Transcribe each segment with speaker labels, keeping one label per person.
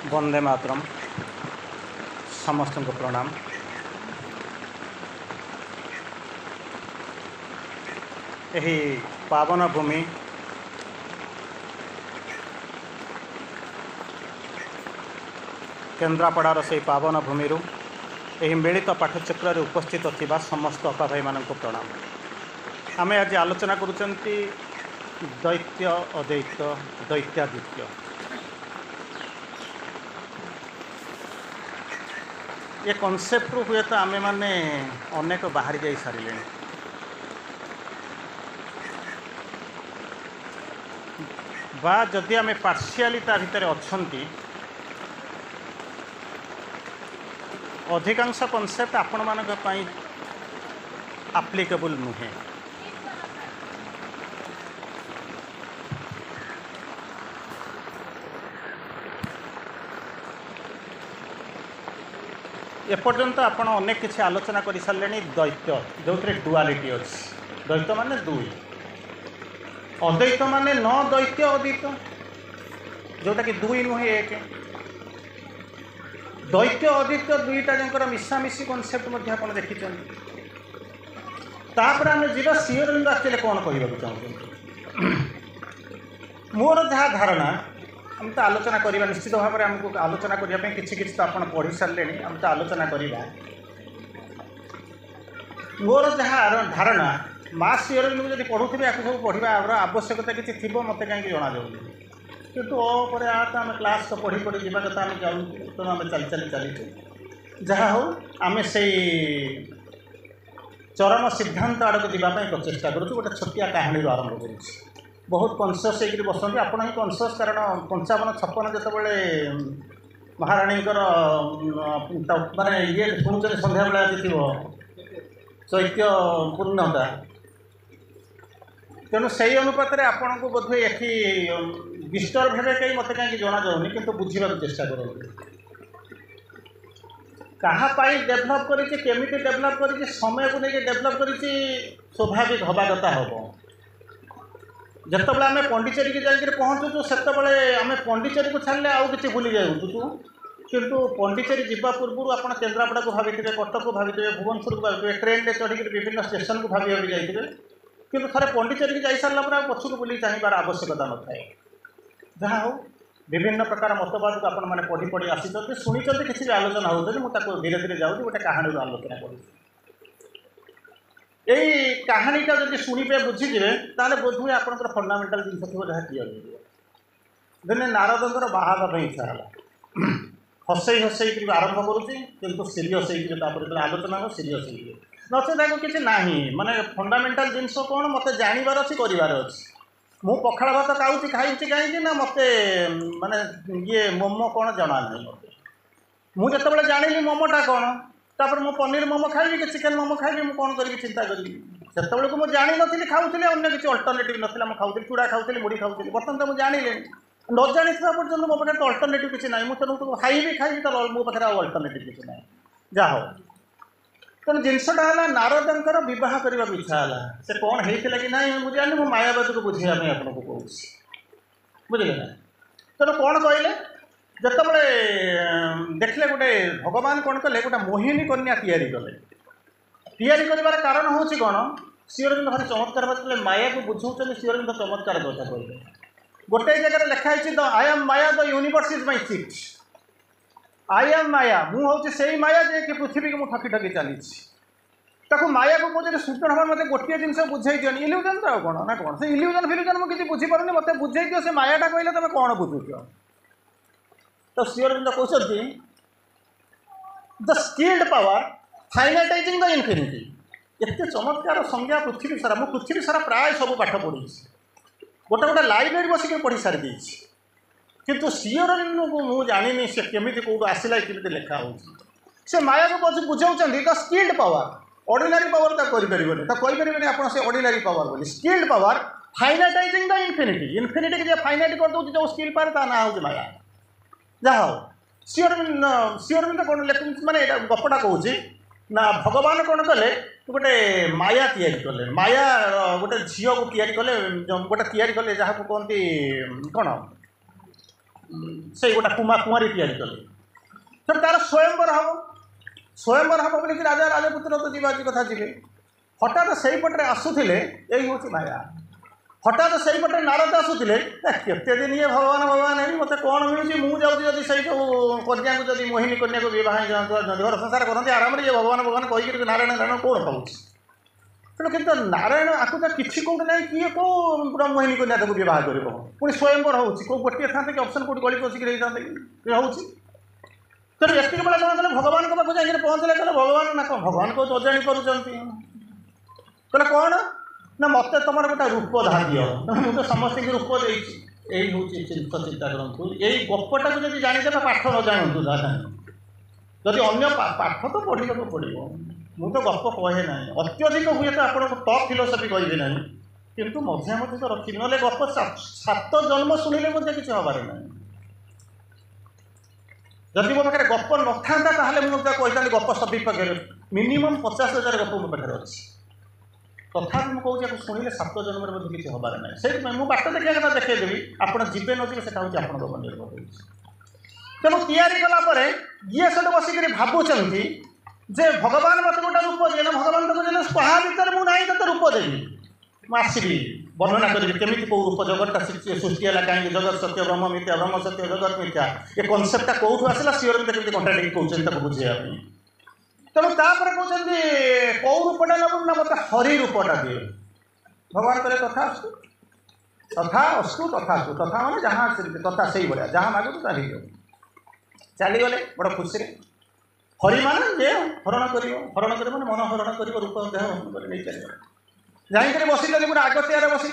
Speaker 1: वंदे मातरम। समस्त को प्रणाम। यही पावन भूमि केन्द्रापड़ार से पावन भूमि यही मिलित पाठचक्र उपस्थित थिबा समस्त अपा भाई मान प्रणाम। आम आज आलोचना करुचंती दैत्य अदैत्य दैत्यादित्य। ये कॉन्सेप्ट रु हुए तो आम मैंने अनेक बाहरी जा सारे बा जदि आम पार्शियाली ता भितर अच्छी अधिकांश कॉन्सेप्ट आपण मानक पई एप्लिकेबल नुहे। एपर्यंत आपण अनेक किसी आलोचना कर सारे दैत्य जो डुआलिटी अच्छी। द्वैत माने दुई, अद्वैत माने न दैत्य अद्वैत जोटा कि दुई नुहे एक। दैत्य अद्वैत दुईटा जंकर मिशामिशी कॉन्सेप्ट आप देखी। तापर आम जीवा सियोरविंद एक्चुअली कौन कहवाक चाहूँ। मोर जहाँ धारणा आम तो आलोचना करवा निश्चित भाव में आमको आलोचना करने किसी तो आप पढ़ी सारे आम तो आलोचना करवा। मोर जहाँ धारणा माँ सियोरविंद को जब पढ़ुवे या सब पढ़ा आवश्यकता किसी थी मत कहीं जना जाऊँ कितु तो आम क्लास तो पढ़ी पढ़ी जावा कथा आम जाऊँ तेणु आम चली चली जहाँ हो आम से चरम सिद्धांत आड़ को जावाई प्रचेषा करूँ। गोटे छोटिया कहानी आरंभ कर बहुत कनसीयस होकर बसते आपण ही कनसीयस कारण 55-56 जितेबाला महाराणी माने ये शुणुचे सन्ध्या बेला थी चैत्य पूर्णता तेणु से अनुपात में आपण को बोधे ये डिस्टर्ब हे कहीं मत कहीं जना जाऊनी किंतु बुझा चेष्टा करूँ कहाँपाई डेभलप करमी डेभलप कर समय को लेकिन डेभलप कर स्वाभाविक हवा कथा हम। जितेबाला आम पंडिचेरी की जाकर पहुँचुचु से आम पंडिचेरी को छाड़े आउ कि भूली जाऊँ किंतु पंडिचेरी जावा पूर्व आप केन्द्रापड़ा को भावी कटक को भावी भुवनेश्वर को भावी ट्रेन में चढ़ी विभिन्न स्टेशन को भावी भावी जाइए किंतु थे पंडिचेरी की जाई सारा पर पछक बुली चाहबार आवश्यकता न थाए। जहाँ हो विभिन्न प्रकार मतवाद को आपण मैंने पढ़ी पढ़ी आसी शुणी किसी भी आलोचना होती मुझे धीरे धीरे जाऊँगी गोटे कहानी आलोचना करूँ। यही कहानीटा जब शुणे बुझीजे ताले बोधुए आपंकर फंडामेंटाल जिन थी जहाँ क्लीयर हो दिने नारदर बाहार इच्छा है हसई हसई आरंभ करुँच कितु सीरीयस होकर आलोचना हो सीरीयस नचे किसी ना माने फंडामेंटाल जिन कौन मत जानवर अच्छी करार अच्छी मु पखाड़ भात खाऊँ खाई कहीं ना मत माने ये मोमो कौन जना नहीं मत मुझे जानी मोमोटा कौन तापर मु पनीर मोमो खाइबी कि चिकेन मोमो खाइबी मु कौन करी चिंता करी से मुझे जानी नी खाऊली अन्य किसी अल्टरनेटिव नाला मुझे खाऊली चूड़ा खाऊली मुढ़ी खाऊली बर्तमान तो मुझे जानी न जानी पर्यटन मो पाखे तो अल्टरनेटिव किसी ना मुझे तो खाइबी खाइबी तो मो पाखे अल्टरनेटिव किसी ना जहा हो तेणु जिनसटा है नारदर बह करने इच्छा है से कौन होता कि ना मुझे जानी मुझे मायावादी को बुझेगा आपको कहूँ बुझे ना तेणु कौन कहले जितेबाला देखले गोटे भगवान कौन कले गोटे मोहिनी कन्या तैयारी करार कारण हूँ कौन सियोरविंद भारी चमत्कार बात माया को बुझाऊँ सियोरविंद चमत्कार कथा कहले गोटे जगह लिखाई the I am Maya the universe is my cheat I am Maya मुझे से माया जे कि पृथ्वी को ठकी ठकी चली माया को मुझे सूचना भाव मत गोटे जिन बुझे दियो इल्यूजन तो कौन ना कौन से इल्यूजन फिल्यूजन मुझे बुझीपार मत बुझे दियो से मायाटा कहले तुम कौन बुझुच तो सियोरविंद कहते the skilled power finitizing the infinity एत चमत्कार संज्ञा पृथ्वी सारा मुझे पृथ्वी सारा प्राय सब पाठ पढ़ी गोटे गोटे लाइब्रेरी बसिक पढ़ी सारी देती किंतु सियोरविंद को मुझे जानी से केमी कौटू आसला केमी लिखा हो से माया को बुझाऊँ the skilled power ordinary power तो करें तो कहींपरें आप ऑर्डिनरी पावर बोली skilled power finitizing the infinity infinity के फाइनाइट कर दूसरी जो स्किल पावर ता ना हो माया जहा हो सियोरविंद कौन लिख माने गपटा कहूँ ना भगवान कौन कले गोटे माया तैयारी कले माया गोटे झील को तैयारी कले गोटे तैयारी कले जहाँ कहते कौन से गोटा कुमारी तैयारी कले तो तार स्वयंवर हम बोलिक राजा राजपुत्र तो जीवा कथा जी हठात से पटे आसुले यही हूँ माया हठात से पटे नारद आसुले केते दिन ये भगवान भगवान है मत कौन मिलूँ मुझे से कन्या को जब मोहिनी कन्या को बहुत घर संसार करते आराम ये भगवान भगवान कहीकि नारायण नारायण कौन पाऊँ तेणु कि नारायण आपको तो किसी कौट ना किए कौ ब्रह्मोहिनी कन्या ताको बहुत कर पुणी स्वयंवर हो गोटे था कि ऑप्शन कौट गली पशिक हो तेणु एति बेला कौन भगवान पाक जाकर पहुँचले कहले भगवान ना कौन भगवान को अजाणी करुँच कहले कौन ना मत तुम गोटे रूप धा दि मुझे तो समस्त रूप देती यही हूँ चिंता करूँ यही गपटा को जब जानीदे पाठ न जानतु जदि अन्य पाठ तो पढ़ा पड़ो मु तो गप कहे ना अत्यधिक हुए तो आप टप फिलोसफी कहे ना किंतु मझे मझे तो रखी ना गप 7 जन्म शुणिले किसी हबार ना जदि मो पाखे गप न था मुझे कही गप सभी पाखे मिनिमम 50,000 गप मो पाखे अच्छी तथा मुझे कहूँ शुणिले 7 जन्म किसी हबार ना से मुझे बाट देखा कथा देखदेवी आप जीवे न जी से आप निर्भर तेणु तैयारी कलापर ये सब बसिक भावुंट जे भगवान मत गोटे रूप दिए ना भगवान तक कहा भर मुझे तो रूप देवी मुझे वर्णना करी केमी कौ रूप जगतटा सृष्टि है कहीं जगत सत्य ब्रह्म मिथ्या ब्रह्म सत्य जगत मिथ्या ये कनसेप्टा कौटू आसला सीओर केमी कंट्राडिक्ट कहते बुझेगा तेणु तापर कहते कौ रूपटा नब ना मत हरि रूपटा दिए भगवान कहे तथा अस्तु तथा मैंने जहाँ तथा से भाया जहाँ मागू ताही चलीगले बड़ खुशी हरि मान जे हरण कर मन हरण कर रूप देह हरण कर नहीं चल जाकर बसी पूरा आगतियार बसी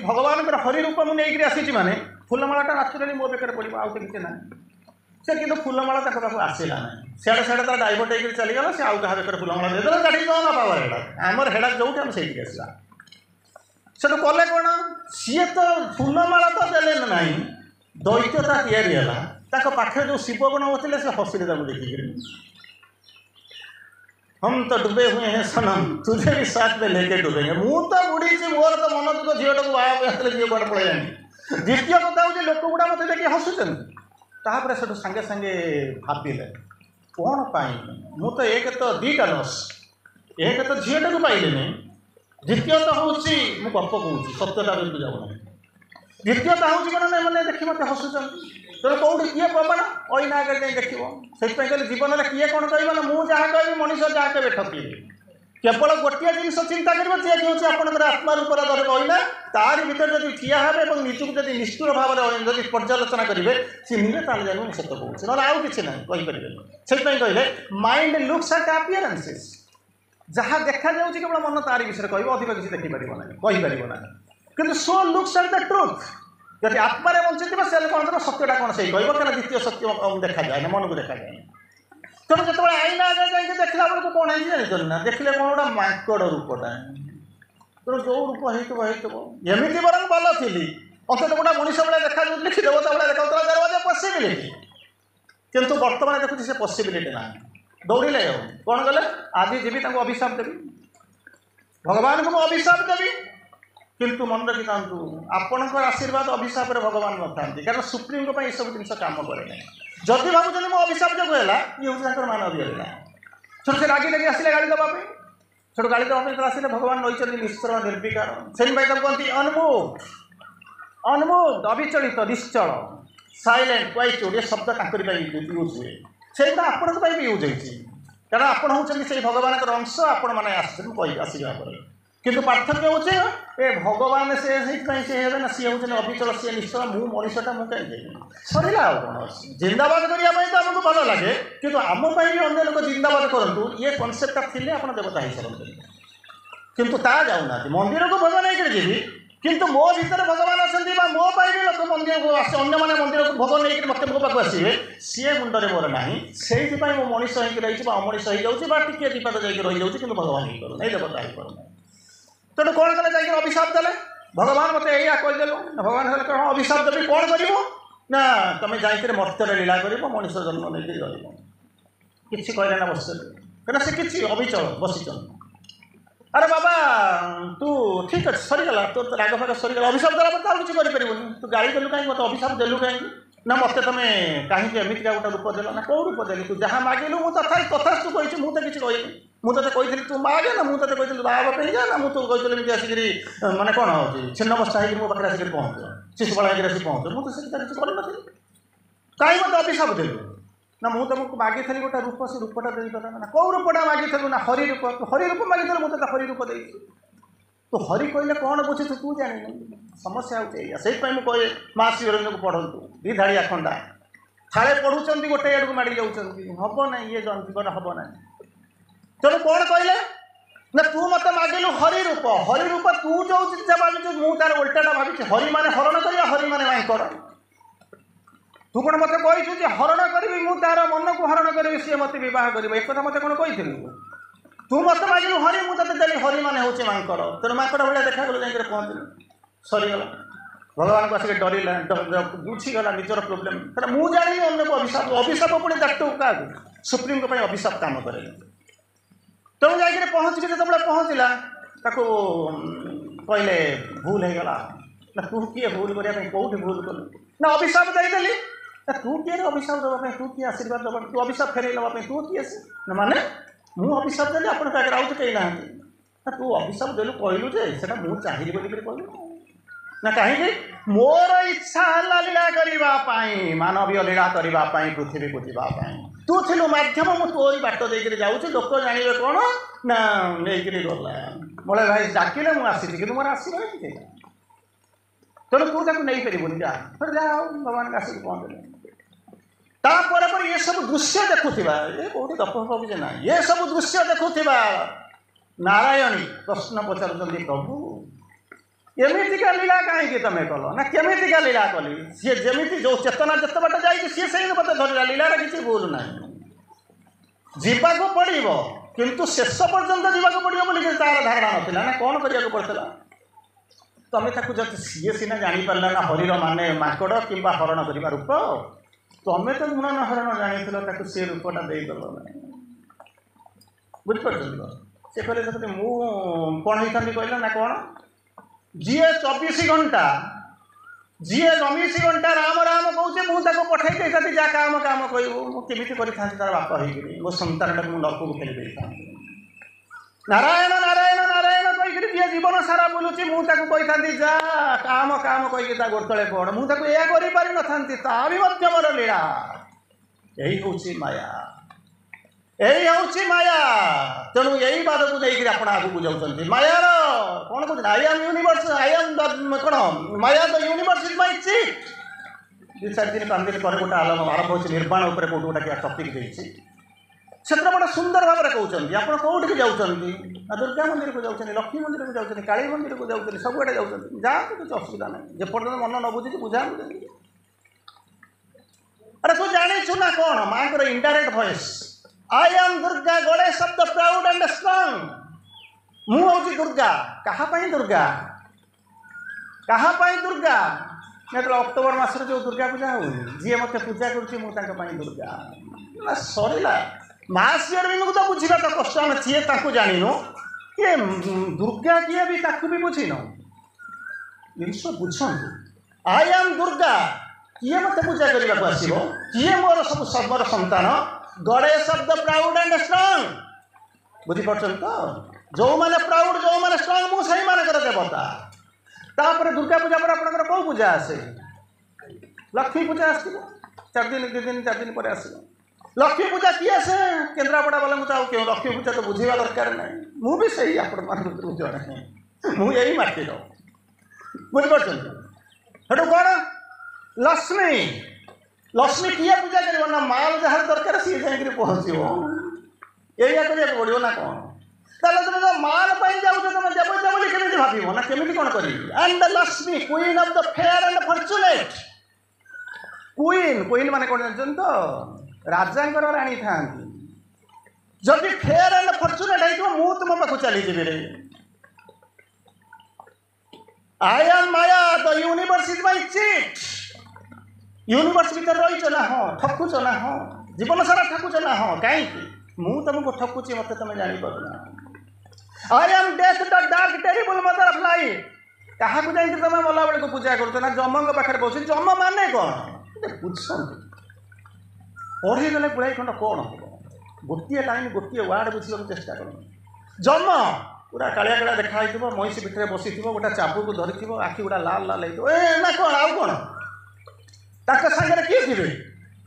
Speaker 1: भगवान हरि रूप मुझे आसी मैंने फूलमालाटा नाचुराली मो बेकार पड़ो आउ तो किसी ना से कि फूलमाला पाक आसला ना सियाड़े सियाड़े तो डाइवर्ट होकर चलीगला से आउ क्या बेकार फूलमाला देदेला काटी ना पावर हेड़ा आमर हेड़ा जो आम से आसला से कले कौन सी तो फूलमाला तो देले ना दैत्यता या पाखे जो शिवगुण होते से हसिले देखिक हम तो डूबे हुए हैं सनम तुझे भी साथ में लेके डूबेंगे मु तो बुढ़ी मोर तो मन दुख झीटा बाहर झील कौन पड़े जानी द्वितीय कथा हूँ लोक गुड़ा मत देखिए हसुचन तापर से सागे सागे भाविले कौन मु तो एक तो 2टा लस एक तो झीटा को पाइले द्वितीयता हूँ मु गप कहूँ सत्यता बिल्कुल जाऊना द्वितीयता हूँ कौन मैंने देखी मत हसुचन तेणु कौटी किए पवन अईना आगे जाए देख से कहले जीवन में किए कौन कह मुझे जहाँ कह मनीष जहाँ कहे ठकी केवल गोटे जिन चिंता कर जे कि आपंकर आत्मा रूप अईना तार भर जब ठिया हे और निजक जब निष्ठुर भाव में पर्यालोचना करेंगे सी नुहे ताले जाए सत कहूँ ना आउ कि ना कहीपर से कहले माइंड लुक्स एट अपीयरेंसेस जहाँ देखा जाऊँ केवल मन तार विषय कह अधिक किसी देखिपर ना कहीपर ना कि सो लुक्स एट द ट्रुथ जब आत्मारे बंची से कौन सत्यटा कौन से कह द्वितीय सत्य देखा जाए ना मन को देखा जाए तेणु जो आईना आगे जाए देखला बेलू कौन है जानते ना देखले कौन गोटा माकड़ रूपटा तेणु जो रूप होमती बर भल थी अंत गोटा मनीष भाई देखा कि देवता भाई देखा दरवाजा पसिबिलिटी किंतु बर्तमान देखुची से पसिबिलिटी ना दौड़े कौन कले आज जी अभिशाप देवी भगवान को अभिशाप देवी किंतु मन रखी था आपणकर आशीर्वाद अभिशाप भगवान न था कारण सुप्रीम को ये सब जिन काम करे जदि भावुँ मो अभिशाप जो है ये हूँ मानवीय छोटे से रागी लगे आसिले गाड़ी देवाई छोटे गाड़ी देवाई आसिले भगवान रही निश्चल निर्विकार से कहते अनमुग्ध अविचलित निश्चल साइलेंट क्वाइट ये शब्द यूज हुए से आपण भी यूज होती कारण आपण हूँ भगवान अंश आपण मैंने आसवा किंतु पार्थक्य होचे ए भगवान से ना सी हूँ अविचल सी निश्चल मु मनीषटा मुझे सरला कौन जिंदाबाद करने तो आमको भल लगे किंतु आमपाई भी अन्य लोग जिंदाबाद करूँ ये कनसेप्टा थी आप देवता हो सकते किंतु ता जाऊना मंदिर को भोग नहीं जी किंतु मो भीतर भगवान अच्छा मो भी लोक मंदिर को आस अन्य मैंने मंदिर को भोग नहीं मत मो पाक आसवे सी मुंडे मोर ना से मो मनीष हो अमनीष हो जाऊँगी टी दीपाद जा रही जाऊँगी कि भगवान ही करूँ देवता ही करूँ तेणु कौन कले जाकर अभिशाप देले भगवान मत या कहदेलु भगवान कह अभिशाप देवी कौन कर ना तुम जाकर मर्त्य लीला कर मनीष जन्म नहीं रही किसी कहले ना बस कहीं से किसी अभिचल बसीचन अरे बाबा तू ठीक अच्छे सरीगला तोर राग फाग सरीगला अभिशाप देला तो किसी करें तू गाड़ी देलु कहीं मत अभिशाप देलु कहीं ना मत तुम कहीं एमती गोटे रूप देल ना कौ रूप देली तू जहाँ मागिलु मुझे तथास्तु कही मुझे किसी कहनी मुझे कही तू मागे ना मुझे कही बाहर जा ना मुझे कही आसिक माने कौन हो छिन्नबस्ता हो मो पाखे आसिक पहुँच शिशुपाल आसिक पहुँच मुझे किसी कर कहीं मत अभिशाप देलु ना मुझे तुमको मागी गोटे रूप से रूपटा दे ना कौ रूपटा मागी ना हरि रूप मागी मुझे हरि रूप दे तो हरि कहले कौन बुझे तू जानी समस्या से मुझे माँ शिवरंजन को पढ़ू दी धाड़िया खंडा थाले पढ़ुंट गोटे आड़ को माड़ी जाऊँ हम ना ये जीवन हम ना तेणु कौन कहले ना तू मत मागिलु हरि रूप तू जो जिन भावी मुझे तार उल्टाटा भावी हरि माने हरण कर हरि माने माइकर तू कौन मत कही हरण करी मुझे तार मन को हरण करी सी मत बह कर एक मत कौन कही तू मत मागिलु हरि मुझे देली हरि माने हूँ मांकर तेणु मांकड़ भाया देखा जाकर पहुँचल सरीगला भगवान को आसिक डरला बुझीगला निजर प्रोब्लेम क्या मुझे जानी अन्य को अभिशाप अभिशाप पुणी डाक्टर क्या सुप्रीम को अभिशाप काम करे तेणु जाकर पहुँचिक जो पहुँचला कहले भूल हो गला ना तू किए भूल करने कौटी भूल कलु ना अभिशाप देदेली ना तू किए अभिशाप देवाई तू किए आशीर्वाद दबा तू अभिशाप फेर नापी तू किए ना माने मु अभिशाप देली आप आउट कहीं ना ना तू अभिशाप देलु कहलु जे से मुझे चाहिए बोलिक कहलु ना कहीं मोर इच्छा है लीला करने मानवीय लीला करने पृथ्वी को जावाई तू थिलु माध्यम मुझे तोरी बाट देकर जाऊँ लोक जानवे कौन ना नहीं गला मोड़े भाई डाकिले मुझे आसी कि मोर आसवा तेणु तू ताक नहीं पारे जा भगवान का आसिक पहुँचले ये सब दृश्य देखुवा ये कौटी गप पाबुजे ना ये सब दृश्य देखुवा नारायणी प्रश्न पचार प्रभु एमतीका लीला कहीं तुम कल ना केमिका लीला कली सी जमी जो चेतना जिते बाट जाए सी से मत धरला लीलार किसी भूल ना जावाक पड़ो किंतु शेष पर्यंत जावाक पड़ो बोली तार धारणा नाला ना कौन करने पड़ता तुम जब सी सीना जापारा ना हरिर माने माकड़ कि हरण करने रूप तुम तो गुणन हरण जानी सी रूपटा देदेल बुझिपार से कहते मुझे कौन होता कहला ना कौन जी 24 घंटा जी 24 घंटा राम राम कहूँ मुझे पठे देता जा काम काम कहूँ मुझे करी तार बाप हो मो संतान मुझे नरक को खेली नारायण नारायण नारायण कहीकि जी जीवन सारा बुलूची मुझे कही जा काम काम कहीकि गोड़ तले पड़ मुझे यह कर मोर लीला यही हूँ माया यही हूँ माया तेणु यही बाद को लेकर आप आगे जाऊँ मायार कौन कह I am universe I am कौन Maya the universe is my cheat 2-4 दिन 5 दिन पर गोटे आरंभ हो निर्माण उपर कौट गोटे टपिक देती से बड़ा सुंदर भाव में कहते आप कौटी जाऊँ दुर्गा मंदिर को जाऊँ लक्ष्मी मंदिर को जाऊँ काली मंदिर को जाऊँ सबुआड़े जाऊँ जातु किसी असुविधा ना जेपर्यंत मन न बुझी बुझा अरे तू जाचु ना कौन माँ को indirect voice I am Durga Ganesh of the proud and strong मु हूँ दुर्गा कहाँ दुर्गा कहाँ दुर्गा अक्टोबर मास जो दुर्गा पूजा हो जी मत पूजा करुँची दुर्गा ना सरला माँ शिवरंजन को तो बुझा तो कष्ट आम सी जानू ये दुर्गा किए भी भी बुझीन जिस बुझु आई एम दुर्गा किए मत पूजा करने को आसो किए मोर सब सर्वर संतान Ganesh of the proud and strong बुझीपार तो जो मैंने प्राउड जो मैंने स्ट्रांग मुझे मानकर देवता तापर दुर्गा पूजा पर आप कौ पूजा आसे लक्ष्मी पूजा आस 4 दिन 2 दिन 4 दिन पर आस लक्ष्मी पूजा किए से केन्द्रापड़ा वाला मुझे क्यों लक्ष्मी पूजा तो बुझेगा दरकार ना मुझे सही आप जाने मुझे यही माटिर बुझीपार हेटू कौन लक्ष्मी लक्ष्मी किए पूजा कर ना माल जहाँ दरकार सी जाकर पहुँच या करा पड़ो ना कौन ताले तुम माल जाऊँ तुम देव बोली केमी भाव ना केमी कौन कर and Lakshmi queen of the fair and fortunate queen queen माने कौन जानते तो राजा राणी था जदि फेयर एंड फॉर्चुनेट हो मु तुम पाक चली रे आई am Maya the universe is my cheat universe भीतर रही ना हाँ ठकुच ना हाँ जीवन सारा ठकुच ना हाँ कहीं मु तुमको ठकुची मत तुम जापर I am death the dark terrible mother of life क्या जाकर तुम मला बेल को पूजा कर जम पाखे बहुत जम माने कौन ବୁଝନ୍ତୁ ପଢ଼ିଗଲେ ଗୁଡ଼ାଏ ଖଣ୍ଡ କ'ଣ ହେବ ଗୋଟିଏ ଲାଇନ୍ ଗୋଟିଏ ୱାର୍ଡ଼ ବୁଝିବାକୁ ଚେଷ୍ଟା କରନ୍ତୁ। ଜନ୍ମ ପୁରା କାଳିଆ କାଳିଆ ଦେଖା ହେଇଥିବ, ମଇଁଷି ପିଠରେ ବସିଥିବ, ଗୋଟେ ଚାବୁକୁ ଧରିଥିବ, ଆଖି ଗୁଡ଼ା ଲାଲ ଲାଲ ହେଇଥିବ, ନା କ'ଣ ଆଉ କ'ଣ ତାଙ୍କ ସାଙ୍ଗରେ କିଏ ଥିବେ?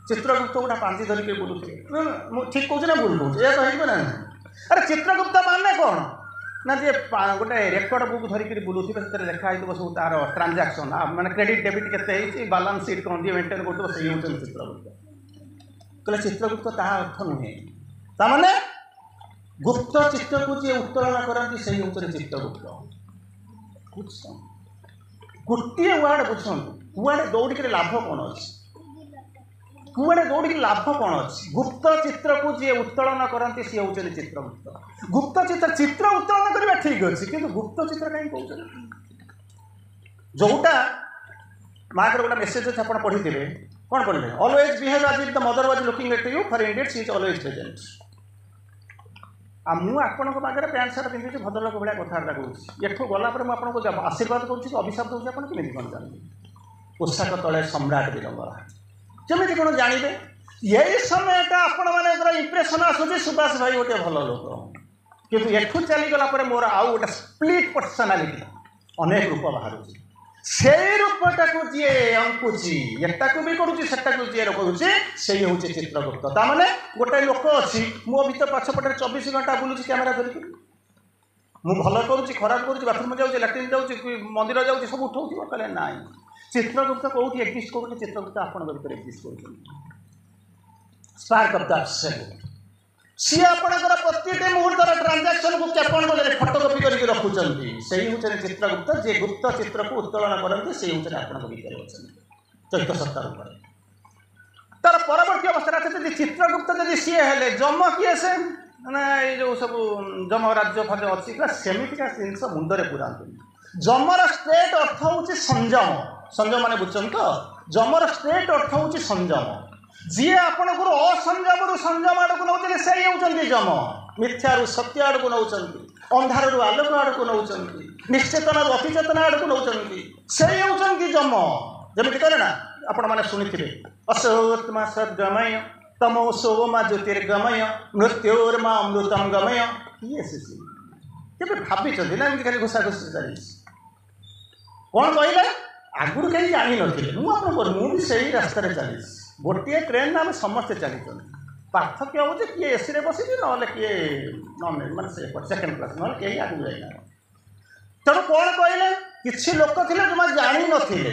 Speaker 1: ଚିତ୍ରଗୁପ୍ତ ଗୋଟେ ପାଞ୍ଜି ଧରିକି ବୁଲୁଥିବେ। ମୁଁ ଠିକ୍ କହୁଛି ନା ଭୁଲ କହୁଛି? ଏହା ତ ହେଇଥିବ ନା? ଆରେ ଚିତ୍ରଗୁପ୍ତ ମାନେ କ'ଣ ନା ଯିଏ ଗୋଟେ ରେକର୍ଡ଼ ବୁକ୍ ଧରିକି ବୁଲୁଥିବେ, ସେଥିରେ ଲେଖା ହେଇଥିବ ସବୁ ତାର ଟ୍ରାଞ୍ଜାକ୍ସନ୍, ମାନେ କ୍ରେଡ଼ିଟ୍ ଡେବିଟ୍ କେତେ ହେଇଛି, ବାଲାନ୍ସ ସିଟ୍ କ'ଣ ଯିଏ ମେଣ୍ଟେନ୍ କରୁଥିବ, ସେଇ ହେଉଛନ୍ତି ଚିତ୍ରଗୁପ୍ତ। କହିଲେ ଚିତ୍ରଗୁପ୍ତ ତାହା ଅର୍ଥ ନୁହେଁ। ତାମାନେ ଗୁପ୍ତ ଚିତ୍ରକୁ ଯିଏ ଉତ୍ତୋଳନ କରନ୍ତି ସେଇ ହେଉଛନ୍ତି ଚିତ୍ରଗୁପ୍ତ। ବୁଝୁଛନ୍ତି? ଗୋଟିଏ ୱାର୍ଡ଼ ବୁଝନ୍ତୁ, କୁଆଡ଼େ ଦୌଡ଼ିକିରି ଲାଭ କ'ଣ ଅଛି? କୁଆଡ଼େ ଦୌଡ଼ିକି ଲାଭ କ'ଣ ଅଛି? ଗୁପ୍ତ ଚିତ୍ରକୁ ଯିଏ ଉତ୍ତୋଳନ କରନ୍ତି ସିଏ ହେଉଛନ୍ତି ଚିତ୍ରଗୁପ୍ତ। ଗୁପ୍ତ ଚିତ୍ର ଉତ୍ତୋଳନ କରିବା ଠିକ୍ ଅଛି, କିନ୍ତୁ ଗୁପ୍ତ ଚିତ୍ର କାହିଁକି କହୁଛନ୍ତି? ଯୋଉଟା ମାର୍କର ଗୋଟେ ମେସେଜ୍ ଅଛି, ଆପଣ ପଢ଼ିଥିବେ, କ'ଣ ପଢ଼ିବେ? Always behave as if the mother was looking at you, for indeed she is always present. ଆଉ ମୁଁ ଆପଣଙ୍କ ପାଖରେ ପ୍ୟାଣ୍ଟ ସାର୍ଟ ପିନ୍ଧୁଛି, ଭଦ୍ରଲୋକ ଭଳିଆ କଥାବାର୍ତ୍ତା କରୁଛି, ଏଠୁ ଗଲା ପରେ ମୁଁ ଆପଣଙ୍କୁ ଆଶୀର୍ବାଦ କରୁଛି କି ଅଭିଶାପ ଦେଉଛି, ଆପଣ କେମିତି କ'ଣ ଜାଣିବେ? ପୋଷାକ ତଳେ ସମ୍ରାଟ ବିରଙ୍ଗଳା କେମିତି କ'ଣ ଜାଣିବେ? ଏଇ ସମୟଟା ଆପଣମାନଙ୍କର ଇମ୍ପ୍ରେସନ୍ ଆସୁଛି ସୁବାସ ଭାଇ ଗୋଟେ ଭଲ ଲୋକ, କିନ୍ତୁ ଏଠୁ ଚାଲିଗଲା ପରେ ମୋର ଆଉ ଗୋଟେ ସ୍ପ୍ଲିଟ୍ ପର୍ସନାଲିଟି, ଅନେକ ରୂପ ବାହାରୁଛି। ସେଇ ରୂପଟାକୁ ଯିଏ ଅଙ୍କୁଛି, ଏଟାକୁ ବି କରୁଛି, ସେଟାକୁ ଯିଏ କରୁଛି, ସେଇ ହେଉଛି ଚିତ୍ରଗୁପ୍ତ। ତାମାନେ ଗୋଟେ ଲୋକ ଅଛି, ମୋ ଭିତରେ ପଛପଟରେ 24 ଘଣ୍ଟା ବୁଲୁଛି କ୍ୟାମେରା ଧରିକି, ମୁଁ ଭଲ କରୁଛି, ଖରାପ କରୁଛି, ବାଥରୁମ୍ ଯାଉଛି, ଲାଟ୍ରିନ୍ ଯାଉଛି, ମନ୍ଦିର ଯାଉଛି, ସବୁ ଉଠାଉଥିବ। କହିଲେ ନାଇଁ, ଚିତ୍ରଗୁପ୍ତ କେଉଁଠି ଏକ୍ଜିଷ୍ଟ କରୁଛି? ଚିତ୍ରଗୁପ୍ତ ଆପଣଙ୍କ ଭିତରେ ଏକ୍ଜିଷ୍ଟ କରୁଛନ୍ତି। Spark of the absolute. ସିଏ ଆପଣଙ୍କର ପ୍ରତିଟି ମୁହୂର୍ତ୍ତର ଟ୍ରାଞ୍ଜାକ୍ସନକୁ କ୍ଷେପଣ କରି ଫଟୋକପି କରିକି ରଖୁଛନ୍ତି। ସେଇ ହେଉଛନ୍ତି ଚିତ୍ରଗୁପ୍ତ। ଯିଏ ଗୁପ୍ତ ଚିତ୍ରକୁ ଉତ୍ତୋଳନ କରନ୍ତି ସେଇ ହେଉଛନ୍ତି ଆପଣଙ୍କ ଭିତରେ ଅଛନ୍ତି ଚୈତ ସତ୍ତା ରୂପରେ। ତାର ପରବର୍ତ୍ତୀ ଅବସ୍ଥାରେ ଅଛି, ଯଦି ଚିତ୍ରଗୁପ୍ତ ଯଦି ସିଏ ହେଲେ ଯମ କିଏ? ସେ ମାନେ ଏଇ ଯେଉଁ ସବୁ ଯମ ରାଜ୍ୟ ଫାଜ ଅଛି, ସେମିତିକା ଜିନିଷ ମୁଣ୍ଡରେ ପୁରାନ୍ତୁନି। ଯମର ଷ୍ଟ୍ରେଟ୍ ଅର୍ଥ ହେଉଛି ସଂଯମ। ସଂଯମ ମାନେ ବୁଝୁଛନ୍ତି ତ? ଯମର ଷ୍ଟ୍ରେଟ୍ ଅର୍ଥ ହେଉଛି ସଂଯମ। ଯିଏ ଆପଣଙ୍କର ଅସଂଯମରୁ ସଂଯମ ଆଡ଼କୁ ନେଉଛନ୍ତି ସେଇ ହେଉଛନ୍ତି ଯମ। ମିଥ୍ୟାରୁ ସତ୍ୟ ଆଡ଼କୁ ନେଉଛନ୍ତି, ଅନ୍ଧାରରୁ ଆଲୋକ ଆଡ଼କୁ ନେଉଛନ୍ତି, ନିଶ୍ଚେତନାରୁ ଅତିଚେତନା ଆଡ଼କୁ ନେଉଛନ୍ତି, ସେଇ ହେଉଛନ୍ତି ଯମ। ଯେମିତି କରେ ନା, ଆପଣମାନେ ଶୁଣିଥିବେ, ଅସୋତ୍ମା ସଦ୍ଗମୟ ତମୋସୋମା ଜ୍ୟୋତିର୍ଗମୟ ମୃତ୍ୟୁର୍ମା ଅମୃତମ୍ ଗମୟ। କିଏ ସେ? କେବେ ଭାବିଛନ୍ତି ନା ଏମିତି ଖାଲି ଘୋଷାଘୋଷି ଚାଲିଛି? କ'ଣ କହିଲେ? ଆଗରୁ କେହି ଜାଣିନଥିଲେ। ମୁଁ ବି ସେଇ ରାସ୍ତାରେ ଚାଲିଛି। ଗୋଟିଏ ଟ୍ରେନ୍ରେ ଆମେ ସମସ୍ତେ ଚାଲିଛନ୍ତି। ପାର୍ଥକ୍ୟ ହେଉଛି କିଏ ଏସିରେ ବସିଛି, ନହେଲେ କିଏ ମାନେ ସେକେଣ୍ଡ କ୍ଲାସ୍, ନହେଲେ କେହି ଆଗକୁ ଯାଇନାହାନ୍ତି। ତେଣୁ କ'ଣ କହିଲେ? କିଛି ଲୋକ ଥିଲେ ଜମା ଜାଣିନଥିଲେ,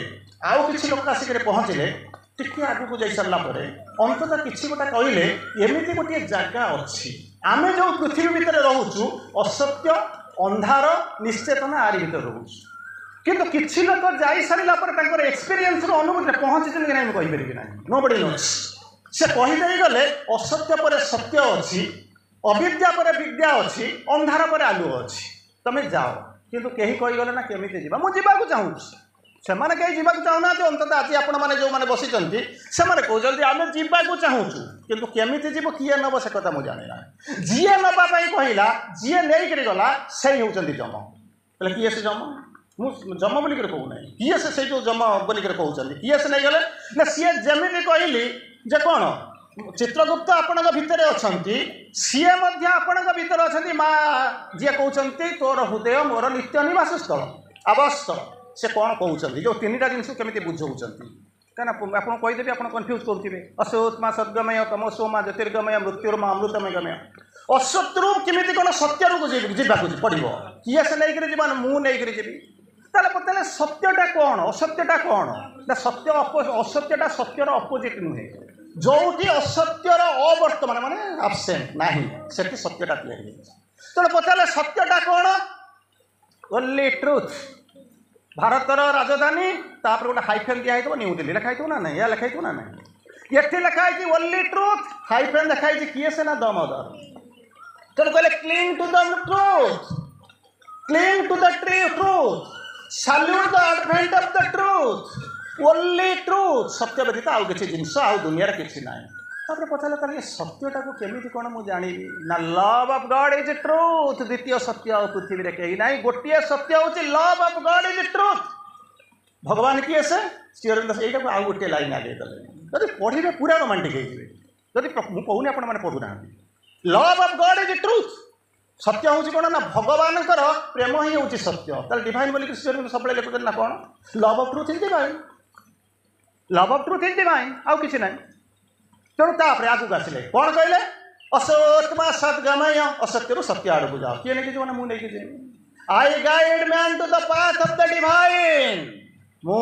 Speaker 1: ଆଉ କିଛି ଲୋକ ଆସିକରି ପହଞ୍ଚିଲେ। ଟିକେ ଆଗକୁ ଯାଇସାରିଲା ପରେ ଅନ୍ତତଃ କିଛି ଗୋଟେ କହିଲେ, ଏମିତି ଗୋଟିଏ ଜାଗା ଅଛି, ଆମେ ଯେଉଁ ପୃଥିବୀ ଭିତରେ ରହୁଛୁ, ଅସତ୍ୟ, ଅନ୍ଧାର, ନିଶ୍ଚେତନା ଆରି ଭିତରେ ରହୁଛୁ। କିନ୍ତୁ କିଛି ଲୋକ ଯାଇସାରିଲା ପରେ ତାଙ୍କର ଏକ୍ସପିରିଏନ୍ସର ଅନୁଭୂତିରେ ପହଞ୍ଚିଛନ୍ତି କି ନାହିଁ ମୁଁ କହିପାରିବି ନାହିଁ। ନୋବଡି ନୋସ୍। ସେ କହିଦେଇଗଲେ ଅସତ୍ୟ ପରେ ସତ୍ୟ ଅଛି, ଅବିଦ୍ୟା ପରେ ବିଦ୍ୟା ଅଛି, ଅନ୍ଧାର ପରେ ଆଲୁଅ ଅଛି, ତମେ ଯାଅ। କିନ୍ତୁ କେହି କହିଗଲେ ନା କେମିତି ଯିବା? ମୁଁ ଯିବାକୁ ଚାହୁଁଛି। ସେମାନେ କେହି ଯିବାକୁ ଚାହୁଁନାହାନ୍ତି। ଅନ୍ତତଃ ଆଜି ଆପଣମାନେ ଯେଉଁମାନେ ବସିଛନ୍ତି ସେମାନେ କହୁଛନ୍ତି ଆମେ ଯିବାକୁ ଚାହୁଁଛୁ, କିନ୍ତୁ କେମିତି ଯିବ, କିଏ ନେବ, ସେ କଥା ମୁଁ ଜାଣିନା। ଯିଏ ନେବା ପାଇଁ କହିଲା, ଯିଏ ନେଇକରି ଗଲା, ସେଇ ହେଉଛନ୍ତି ଯମ। ହେଲେ କିଏ ସେ ଯମ? ମୁଁ ଯମ ବୋଲିକରି କହୁନାହିଁ, କିଏ ସେ? ସେଇ ଯେଉଁ ଯମ ବୋଲିକରି କହୁଛନ୍ତି, କିଏ ସେ ନେଇଗଲେ ନା? ସିଏ ଯେମିତି କହିଲି ଯେ କ'ଣ ଚିତ୍ରଗୁପ୍ତ ଆପଣଙ୍କ ଭିତରେ ଅଛନ୍ତି, ସିଏ ମଧ୍ୟ ଆପଣଙ୍କ ଭିତରେ ଅଛନ୍ତି। ମା ଯିଏ କହୁଛନ୍ତି ତୋର ହୃଦୟ ମୋର ନିତ୍ୟ ନିବାସ ସ୍ଥଳ, ଆବାସସ୍ଥଳ। ସେ କ'ଣ କହୁଛନ୍ତି? ଯେଉଁ ତିନିଟା ଜିନିଷ କେମିତି ବୁଝଉଛନ୍ତି? କାହିଁକିନା ଆପଣ କହିଦେବି, ଆପଣ କନଫ୍ୟୁଜ୍ କରୁଥିବେ। ଅସୋତ୍ମା ସଦ୍ଗମୟ ତମୋସୋମା ଜ୍ୟୋତିର୍ଗମୟ ମୃତ୍ୟୁର୍ମା ଅମୃତମୟ ଗମୟ। ଅସତ୍ୟରୁ କେମିତି କ'ଣ ସତ୍ୟକୁ ଯିବାକୁ ପଡ଼ିବ? କିଏ ସେ ନେଇକରି ଯିବ? ମୁଁ ନେଇକରି ଯିବି। ତାହେଲେ ପଚାରିଲେ ସତ୍ୟଟା କ'ଣ, ଅସତ୍ୟଟା କ'ଣ? ନା ସତ୍ୟ ଅସତ୍ୟଟା ସତ୍ୟର ଅପୋଜିଟ୍ ନୁହେଁ। ଯେଉଁଠି ଅସତ୍ୟର ଅବର୍ତ୍ତମାନ ମାନେ ଆବସେଣ୍ଟ ନାହିଁ, ସେଠି ସତ୍ୟଟା ତିଆରି ହେଇଛି। ତେଣୁ ପଚାରିଲେ ସତ୍ୟଟା କ'ଣ? Only truth. ଭାରତର ରାଜଧାନୀ, ତାପରେ ଗୋଟେ ହାଇଫେନ୍ ଦିଆ ହେଇଥିବ, ନ୍ୟୁ ଦିଲ୍ଲୀ ଲେଖା ହେଇଥିବ ନା ନାହିଁ? ଏହା ଲେଖା ହେଇଥିବ ନା ନାହିଁ? ଏଠି ଲେଖା ହେଇଛି ଓନ୍ଲି ଟ୍ରୁଥ୍, ହାଇଫେନ୍ ଲେଖା ହେଇଛି କିଏ ସେ? ନା ଦ ମଦର। ତେଣୁ କହିଲେ cling to the truth, cling to the truth, salute the advent of the truth, only truth. ସତ୍ୟ ବ୍ୟତୀତ ଆଉ କିଛି ଜିନିଷ ଆଉ ଦୁନିଆରେ କିଛି ନାହିଁ। ତାପରେ ପଚାରିଲେ ତାହେଲେ ସତ୍ୟଟାକୁ କେମିତି କ'ଣ ମୁଁ ଜାଣିବି? ନା love of God is truth. ଦ୍ୱିତୀୟ ସତ୍ୟ ଆଉ ପୃଥିବୀରେ କେହି ନାହିଁ। ଗୋଟିଏ ସତ୍ୟ ହେଉଛି love of God is truth. भगवान किए से श्री अरविंद यहीटा को आउ गोटे लाइन आगे गले जब पढ़े पूरा रोमांटिक होगी जदि मुझे कहूनी आपण मैंने पढ़ुना love of God is truth सत्य हूँ कौन ना भगवान प्रेम ही हूँ सत्य ताल डिवाइन बोलिक श्री अरविंद सब लिखुते ना कौन love of truth is divine love of truth is divine आउ किसी ना तेणु तापर आगू आसिले कौन कहले असत्मा सद्गमय असत्य सत्य आड़ को जाओ किए नहीं जो मुझे नहीं जी I guide man to the path of the divine मु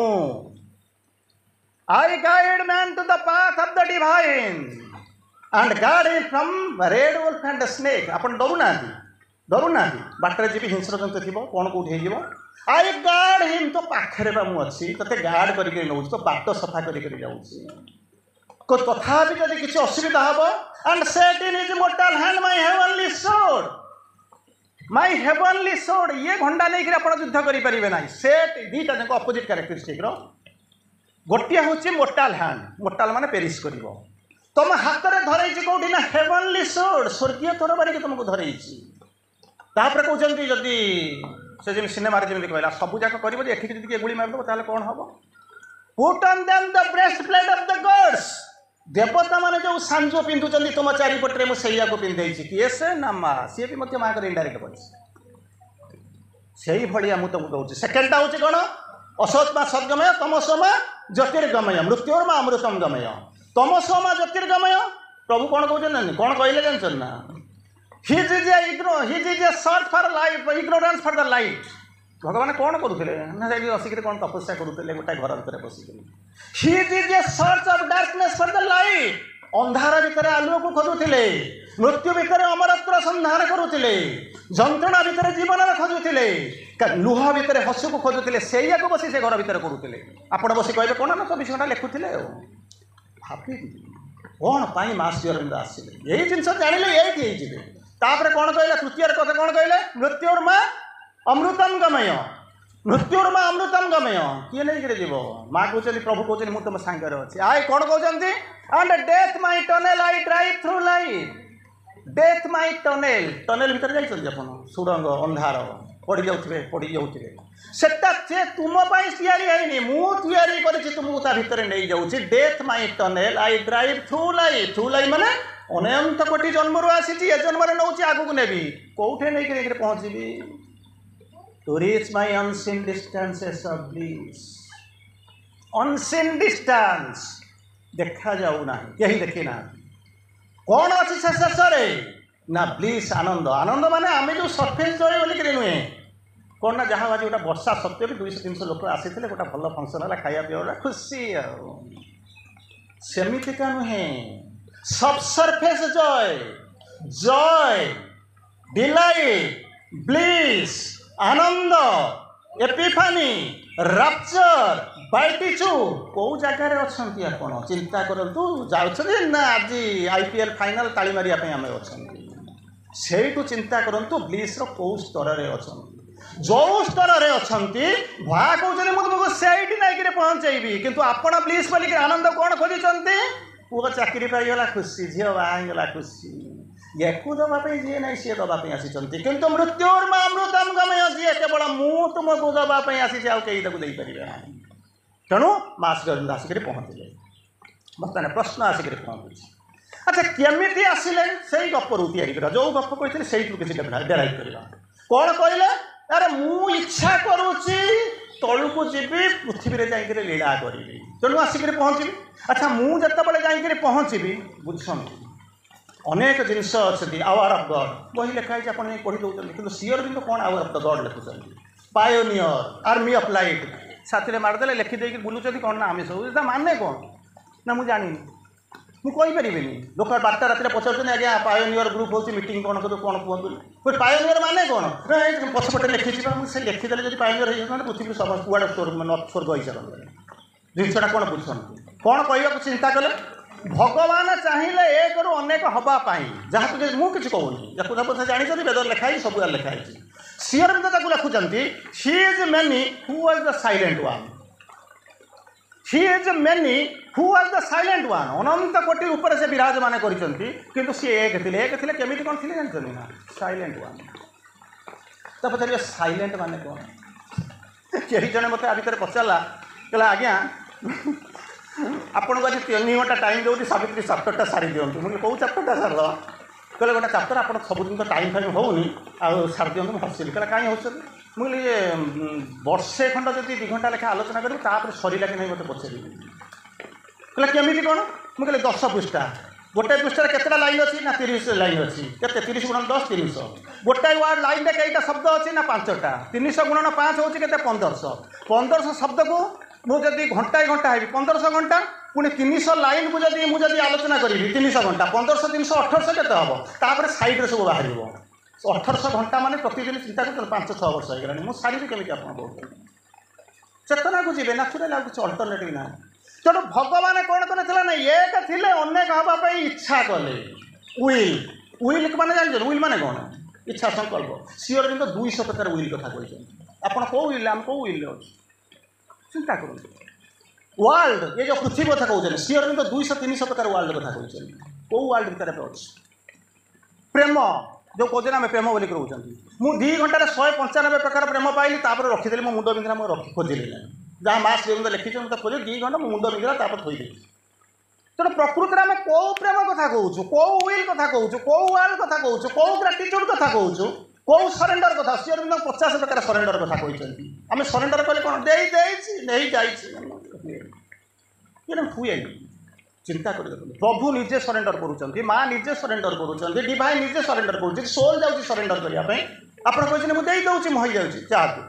Speaker 1: I guide man to the path of the divine and guard him from red wolf and snake अपन डरू ना बाटर जी हिंस्र जंतु थी कौन कौटे हो आई गार्ड हिम तो पाखे मुझे ते गार्ड करके नौ तो बाट सफा करके जाऊँगी तथापि जब किसी असुविधा हम and set in is mortar hand my heavenly sword ये घंटा नहीं आप युद्ध करें ना सेट दीटा जाक अपोजिट क्यारेक्टरिस्टिक गोटे हूँ मोर्टाल हैंड मोर्टाल माने पेरिश कर तुम हाथ में धरई कौटी ना हेवनली सोर्ड स्वर्गीय तरबारी के तुमको धरई तापर कहते जदि से जमी सिनेमा जमी कहला सबू जाक कर किए गुड़ी मारदेव ताल कौन हम put on them the breast plate of the gods देवता माने जो सांजो पिंधुचंदी तुम चारिपटे मुझे को पिंधे किए से ना माँ सी भी मत माँ कर इनडायरेक्ट पड़े से भाया मुझे तुमको कहूँ सेकेंडटा हूँ कौन असत्मा सद्गमय तमसोमा ज्योतिर्गमय मृत्युर्मा अमृतम गमय तमसोमा ज्योतिर्गमय प्रभु कौन कहते कौन कहले जानते ना his is a search for life ignorance for the light भगवान कौन करुले ना बसिक कौन तपस्या करुले गोटे घर भितर बसिक his is a search of darkness for the light अंधार भितर आलुओ को खोजुले मृत्यु भितर अमरत्व संधान करुले जंत्रणा भितर जीवन खोजुले लुह भितर हसु को खोजुले से बसी से घर भितर करुले आपण बस कहे कौन ना 24 घंटा लिखुले भाभी कौन पाई मास अरविंद आसिले यही जिन जानिले ये तापर कौन कहले तृतीय कथा कौन कहले मृत्युर्मा अमृतम गमय मृत्युर्मा अमृतम गमय किए नहीं जीव माँ कहते प्रभु कहते मुझे तुम सांगे अच्छे आई कौन कहते and death my tunnel I drive through life death my tunnel tunnel भितर जाइए आप सुरंग अंधार पड़ जाऊे सेटा से तुम तैयारी मुझे तुमको ता भितर नहीं जाऊँगी death my tunnel I drive through life माने अनंत कोटि जन्म आसी जन्म नौ आगू नेबी कौटे नहीं पहुँची to reach my unseen distances of bliss unseen distance देखा जाऊ ना यही देखी ना कौन अच्छी शेष ना ब्लिस आनंद आनंद माने आम जो सरफेस जय बोलिक नुहे कौन ना जहाँ आज गोटे वर्षा सत्य भी 200-300 लोक आसी गोटे भल फंक्शन है खाया पीवा खुशी सेमितिका नुहे सब सरफेस जय जय डिलाइट ब्लिस आनंद एपिफानी रैप्चर बाइटिचू कौ जगार अच्छा आप चिंता करूँ जाऊँ ना आज आईपीएल फाइनाल ताली मारिया आम अच्छा चिंता करूँ ब्लिस कौ स्तर में अच्छा जो स्तर में अच्छा भा कहते मुझे तुमको से नहीं पहुँचेबी किंतु आपण ब्लिस बोलिक आनंद कौन खोजुंट पुओ चाकरी पाईगला खुशी झील बाहला खुशी या दवाई जी ना सी दवाई आसी किंतु मृत्युर्मा अमृतम गमय जी केवल मु तुमको दवाई आसी आउ कई दे पारे तेणु मास अरविंद आसिक पहुँचले बर्तमान प्रश्न आसिक पहुँची अच्छा केमी आसिले से गपरू या जो गप कहते से किसी डेराइव करवा कौन कहले अरे मु इच्छा करुच्ची तलू को जीवी पृथ्वी में जाकर लीला करी तेणु आसिक पहुँची अच्छा मुझे जाकर पहुँची बुझ अनेक जिनस अच्छी आवर ऑफ गॉड बही लिखाई आप पढ़ी दौरान कि श्री अरविंद कौन आवर ऑफ द गॉड लिखुं पायोनियर आर्मी ऑफ लाइट साथी मारदे लिखिदे बुलूँ कौन ना आम सब माने कौन ना मुझे जानी मुझे लोक बारटा रात पचार आज्ञा पायोनियर ग्रुप हो मीटिंग कौन कौन कहतु पायोनियर माने कौन पछपटे लिखी से लिखिदे जब पायोनियर हो पृथ्वी सब कुआड़े स्वर्ग हो सारे जिनसा कौन बुझुं कौन कहूँ चिंता कले भगवान चाहिए एक रु अनेक हवापाई जहाँ मुझे कहूनी या जानी वेद लिखाई सब लिखाई श्री अरविंद लिखुंट he is many who was the silent one he is many who was the silent one अनंत कोटि रूप से विराजमान कर सी एक थे केमी कौन थे जानते ना साइलेंट वन तो पचार साइलेंट माने कौन कहीं जड़े मत आ भर पचारा कहला आज्ञा आपको आज 3 घंटा टाइम दूँ सावित्री चैप्टरटा सारी दिंतु मुझे कौ चैप्टरटा सारद कहले गोटे चैप्टर आप सबुदिन तो टाइम फाइम होनी आ सारी दिंतु मुझे हसिली कहला कहीं हस मुझे वर्षे खंड जब 2 घंटा लेखा आलोचना करी सरला कि नहीं मत पचारि कहले केमी कौन मुझे 10 पृष्ठा गोटे पृष्ठार केतटा लाइन अच्छी ना 30 लाइन अच्छी केते 30 गुणन 10 300 गोटाए वार्ड लाइन रे कईटा शब्द अच्छी ना 5टा 300 गुणन 5 होची केते 1500 शब्द को मुझे घंटाए घंटा है 1500 घंटा पुणी 300 लाइन को मुझे आलोचना करी 300 घंटा 1500 300 1800 केते हम तापर साइड रे सब बाहर 1800 घंटा माने प्रतिदिन चिंता कर 5-6 वर्ष हो गलानी मु सारी केमिति आपन बोल चेतना को जीवे नेचुरल आ कुछ अल्टरनेटिव ना तेणु भगवान कौन करते ना एक थिले अनेक हाँपा इच्छा कले विल विल माने जान विल माने कौन इच्छा संकल्प सीओर तो 200 प्रकार विल कथा कहते आप कौ विल आम कौ विल चिंता कर वर्ल्ड ये जो पृथ्वी कथा कहते सीओर तो 200-300 प्रकार वर्ल्ड कथा कहते कौ वर्ल्ड भीतर अच्छे प्रेम जो कहते आम प्रेम बोलिक रोचंती मुझे 2 घंटे 195 प्रकार प्रेम पाइली रखीदेली मो मुंड बिंधा मुझे खोजिली ना जहाँ मास जो लिखी मतलब खोज 2 घंटा मुंड बिंधा थोड़ी तेणु प्रकृति में कौ प्रेम कथा कहूँ कौ विल कथा कहूँ कौ वर्ल्ड कथा कहूँ कौ ग्राटिट्यूड कथा कहूँ कौ सरेंडर कथा सी 50 प्रकार सरेंडर कथा कहते आम सरेंडर कले कौन हुए चिंता कर प्रभु निजे सरेंडर करुँच माँ निजे सरेंडर करुँच डिवाइन निजे सरेंडर कर सोल जाऊँगी सरेंडर करने आप मुझे दौर मही जाऊँगी चाहतु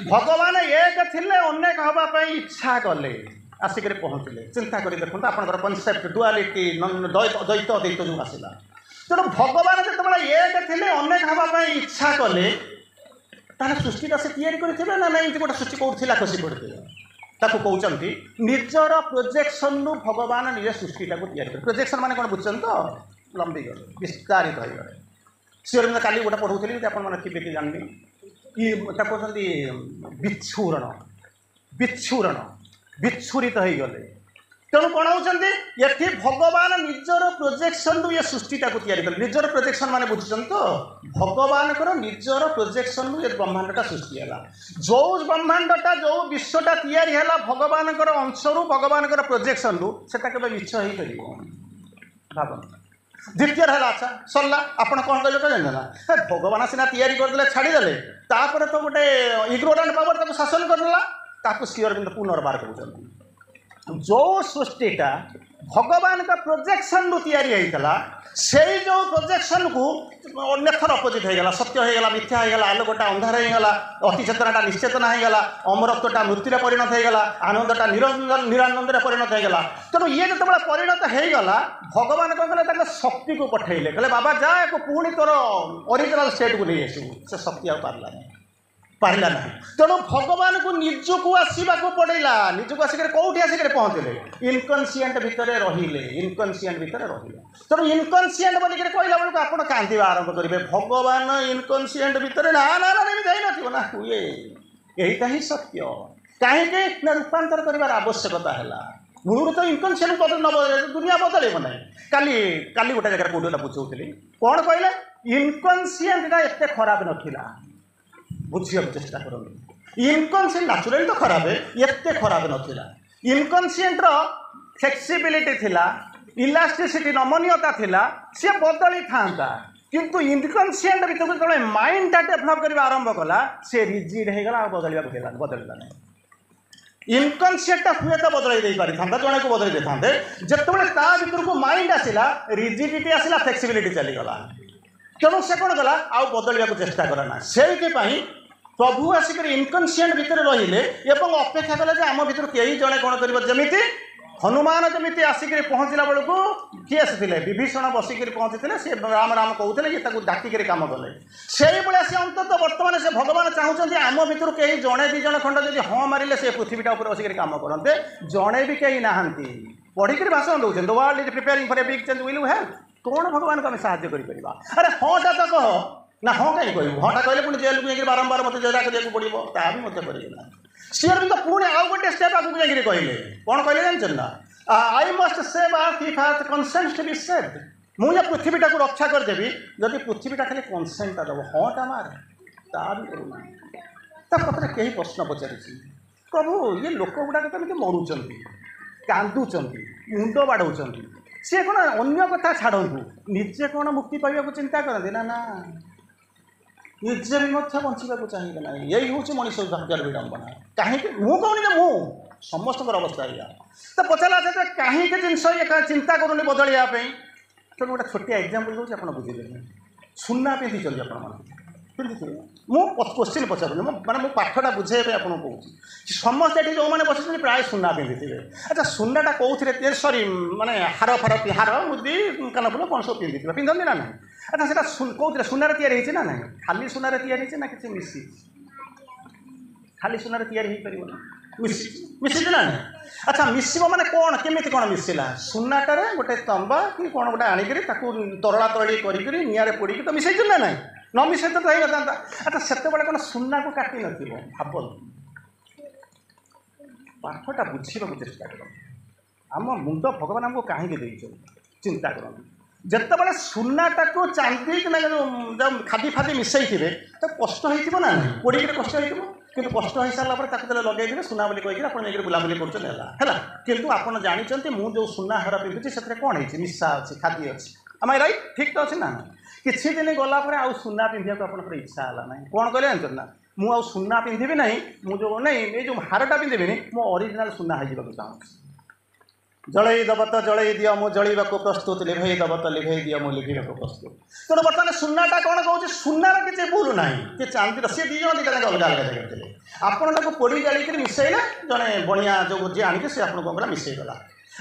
Speaker 1: भगवान एक थिले अनेक हाँपा इच्छा कले आसिक पहुँचले चिंता कर देखो आप कनसेप्ट डुआलिटी द्वैत अद्वैत जो आसला तेणु भगवान जो एक थिले अनेक हाँपा इच्छा कले सृष्टिटा से तैयारी करते ना नहीं गोटे सृष्टि कौला खसी पड़ते ताको कहते निजर प्रोजेक्शन रु भगवान निज सृष्टिटा को तैयारी प्रोजेक्शन माने कौन बुझे तो लंबी गले विस्तारित हो गए सी काली गोटे पढ़ाऊली आपने कि जाननी कि कहते विच्छुरण विच्छुरण विच्छुरित हो गले तेणु कौन होती ये भगवान निजर प्रोजेक्शन रु ये सृष्टिटा को तैयारी कले निजर प्रोजेक्शन माने बुझुन तो भगवान निजर प्रोजेक्शन रु ये ब्रह्मांडटा सृष्टि है जो ब्रह्मांडटा जो विश्वटा तैयारी है भगवान अंश रु भगवान प्रोजेक्शन रु से मिछ हो भाव द्वितीय है अच्छा सरला आप कौन कहले तो जान ना भगवान सीना तैयारी करदे छाड़ीदे तापर तो गोटे इग्नोरेंट पावर शासन करदेला सीओर पुनर्बार कर जो सृष्टिटा भगवान का प्रोजेक्शन रु तैयारी होता से जो प्रोजेक्शन को अन्यथर अपोजिट होगा सत्य होगा मिथ्या होगा आलोकटा अंधार होगा अतिचेतनाटा निश्चेतना होगा अमरत्वटा मृत्यु परिणत होगा आनंदटा निरानंद परिणत होगा तेणु ये जो परिणत होगा भगवान कौन कले शक्ति को पठेले कहले बाबा जा पुणी तोर ओरिजिनल स्टेट को नहीं आसू से शक्ति आ पारा ना तेणु भगवान को निजक आसवाक पड़ेगा निजक आसिक कौटी आसिक पहुँचले इनकनसीएंट भितर रहिले इनकनसीएंट भितर रहिले तेणु इनकनसीएंट बोलिक कहला बेलू आप कांदवा आरंभ करेंगे भगवान इनकनसीएंट भितर ना ना ना ना हुए यहीटा ही सत्य कहीं रूपांतर कर आवश्यकता है मूल तो इनकनसीएंट बदल न बदल दुनिया बदल ना काली गोटे जगह कौटी बुझाऊली कौन कहले इनकनसीएंटा एत खराब नाला बुझा चेष्टा करूँ इनकनसीएंट नाचुराली तो खराब एत खराब नाला इनकनसीएंट फ्लेक्सिबिलिटी थिला इलास्टिसिटी नमनीयता थिला सी बदली था किंतु इनकनसीएंट भीतर जो माइंडटा डेभलप करने आरंभ कला सी रिजिड होगा बदलवा बदलला नहीं इनकनसीएंटा हुए तो बदल पारि था जड़े को बदल देते जिते ता भर को माइंड आसला रिजिडिटी आसला फ्लेक्सिबिलिटी चलीगला तेणु से कौन कला आउ बदलवा चेष्टा कलाना से प्रभु आसिक इनकनसीएंट भितर रहिले एवं अपेक्षा कले आम भर कई जड़े कौन करमी हनुमान जमी आसिक पहुँचला बेलू किए आसी विभीषण बसिक पहुँची से राम राम कहते ये डाकिक कम कले से भाया सी अंत बर्तमान से भगवान चाहते आम भर कई जड़े दी जन खंड जब हाँ मारे से पृथ्वीटा बसिक कम करते जड़े भी कहीं नहांती पढ़िक भाषण दौरान the world is preparing for a big change will you help कौन भगवान को आम साहाय्य कर अरे हाँटा तो कह ना हाँ कहीं कहूँ हाँटा कहले पुणी जेल को जाकर बारंबार मत जेरा करा पड़ो ता भी मत करेगा सी तो पुणी आउ गोटे स्टेप आगे जाकर कहले कौन कहले जानते ना I must save Earth if Earth consents to be saved मुझे पृथ्वीटा को रक्षा करदेवी जदि पृथ्वीटा खाली कंसेंटा दब हाँटा मार ता भी करूना ता पत्र कहीं प्रश्न पचारि प्रभु ये लोक गुड़ाक तो मरुंच कांदुंच मुंड बाड़ौं सी कौन अन्य कथा छाड़ू निजे कौन मुक्ति पाइबा चिंता करते ना ना निजे भी बचा चाहिए ना यही हूँ मनीष भाग्यर विडंबना कहीं मु कहूनी मु समस्त अवस्था या तो पचारा कहीं जिनस चिंता करूनी बदलियापी तो गोटे छोटिया एग्जाम्पल दूसरी आप बुझे सुना पिंधि चलिए पिंधि मु क्वेश्चन पचारूँ माने पाठटा बुझे आपको कहूँ समस्त ये जो मैंने बस प्राय सुना पिंधि थे अच्छा सुनाटा कौन सरी माने हार फार हार मुदी कानफुल कौन सब पिंधि पिंधती ना ना अच्छा से कौन सुनार या ना ना खाली सुनार या ना कि मिसी खाली सुनार या मिसी ना अच्छा मिसब मैंने कौन केमी कौन मिसला सुनाटार गोटे तंबा कि कौन गोटे आणिक तरला तरली कर निआरे पोड़ी तो मिसई ना ना न मिसई तो रही था अच्छा से कौन सुना को काटी नाव भाव पाठटा बुझा चेष्टा कर आम मुंड भगवान आमको कहीं चिंता कर जिते सुनाटा को चांदी खादी फादी मिसई थे तो कष्ट हो पोड़ी कष्ट हो कि कष्ट हो सारापर लगे सुना बोली कहीकि आप बुलाबुली करा कितु आप जानते मुझे जो सुना हार पिंधुची से कौन है निशा अच्छी खादी अच्छी आम राइट ठीक तो अच्छे ना किसी दिन गलापर आउ सुना पिंधा को आप इच्छा है ना कौन कहले जानते ना मुझे सुना पिंधि ना मुझे नहीं ये जो हारटा पिंधि मो ओरिजिनल सुना हो चाहूँ जलई दब तो जलई दिया मो जलवा को प्रस्तुत लिभे दब तो लिभे दिया मो लिभा को प्रस्तुत तेणु बर्तमान सुनाटा कौन कहूँ सुनार किसी भूल ना कि चांदी सी दी जन अलग अलग जगह थे आपको पोड़ी जाली मिसैले जड़े बणिया जो जी आणिक सी आपको कौन मिसईगला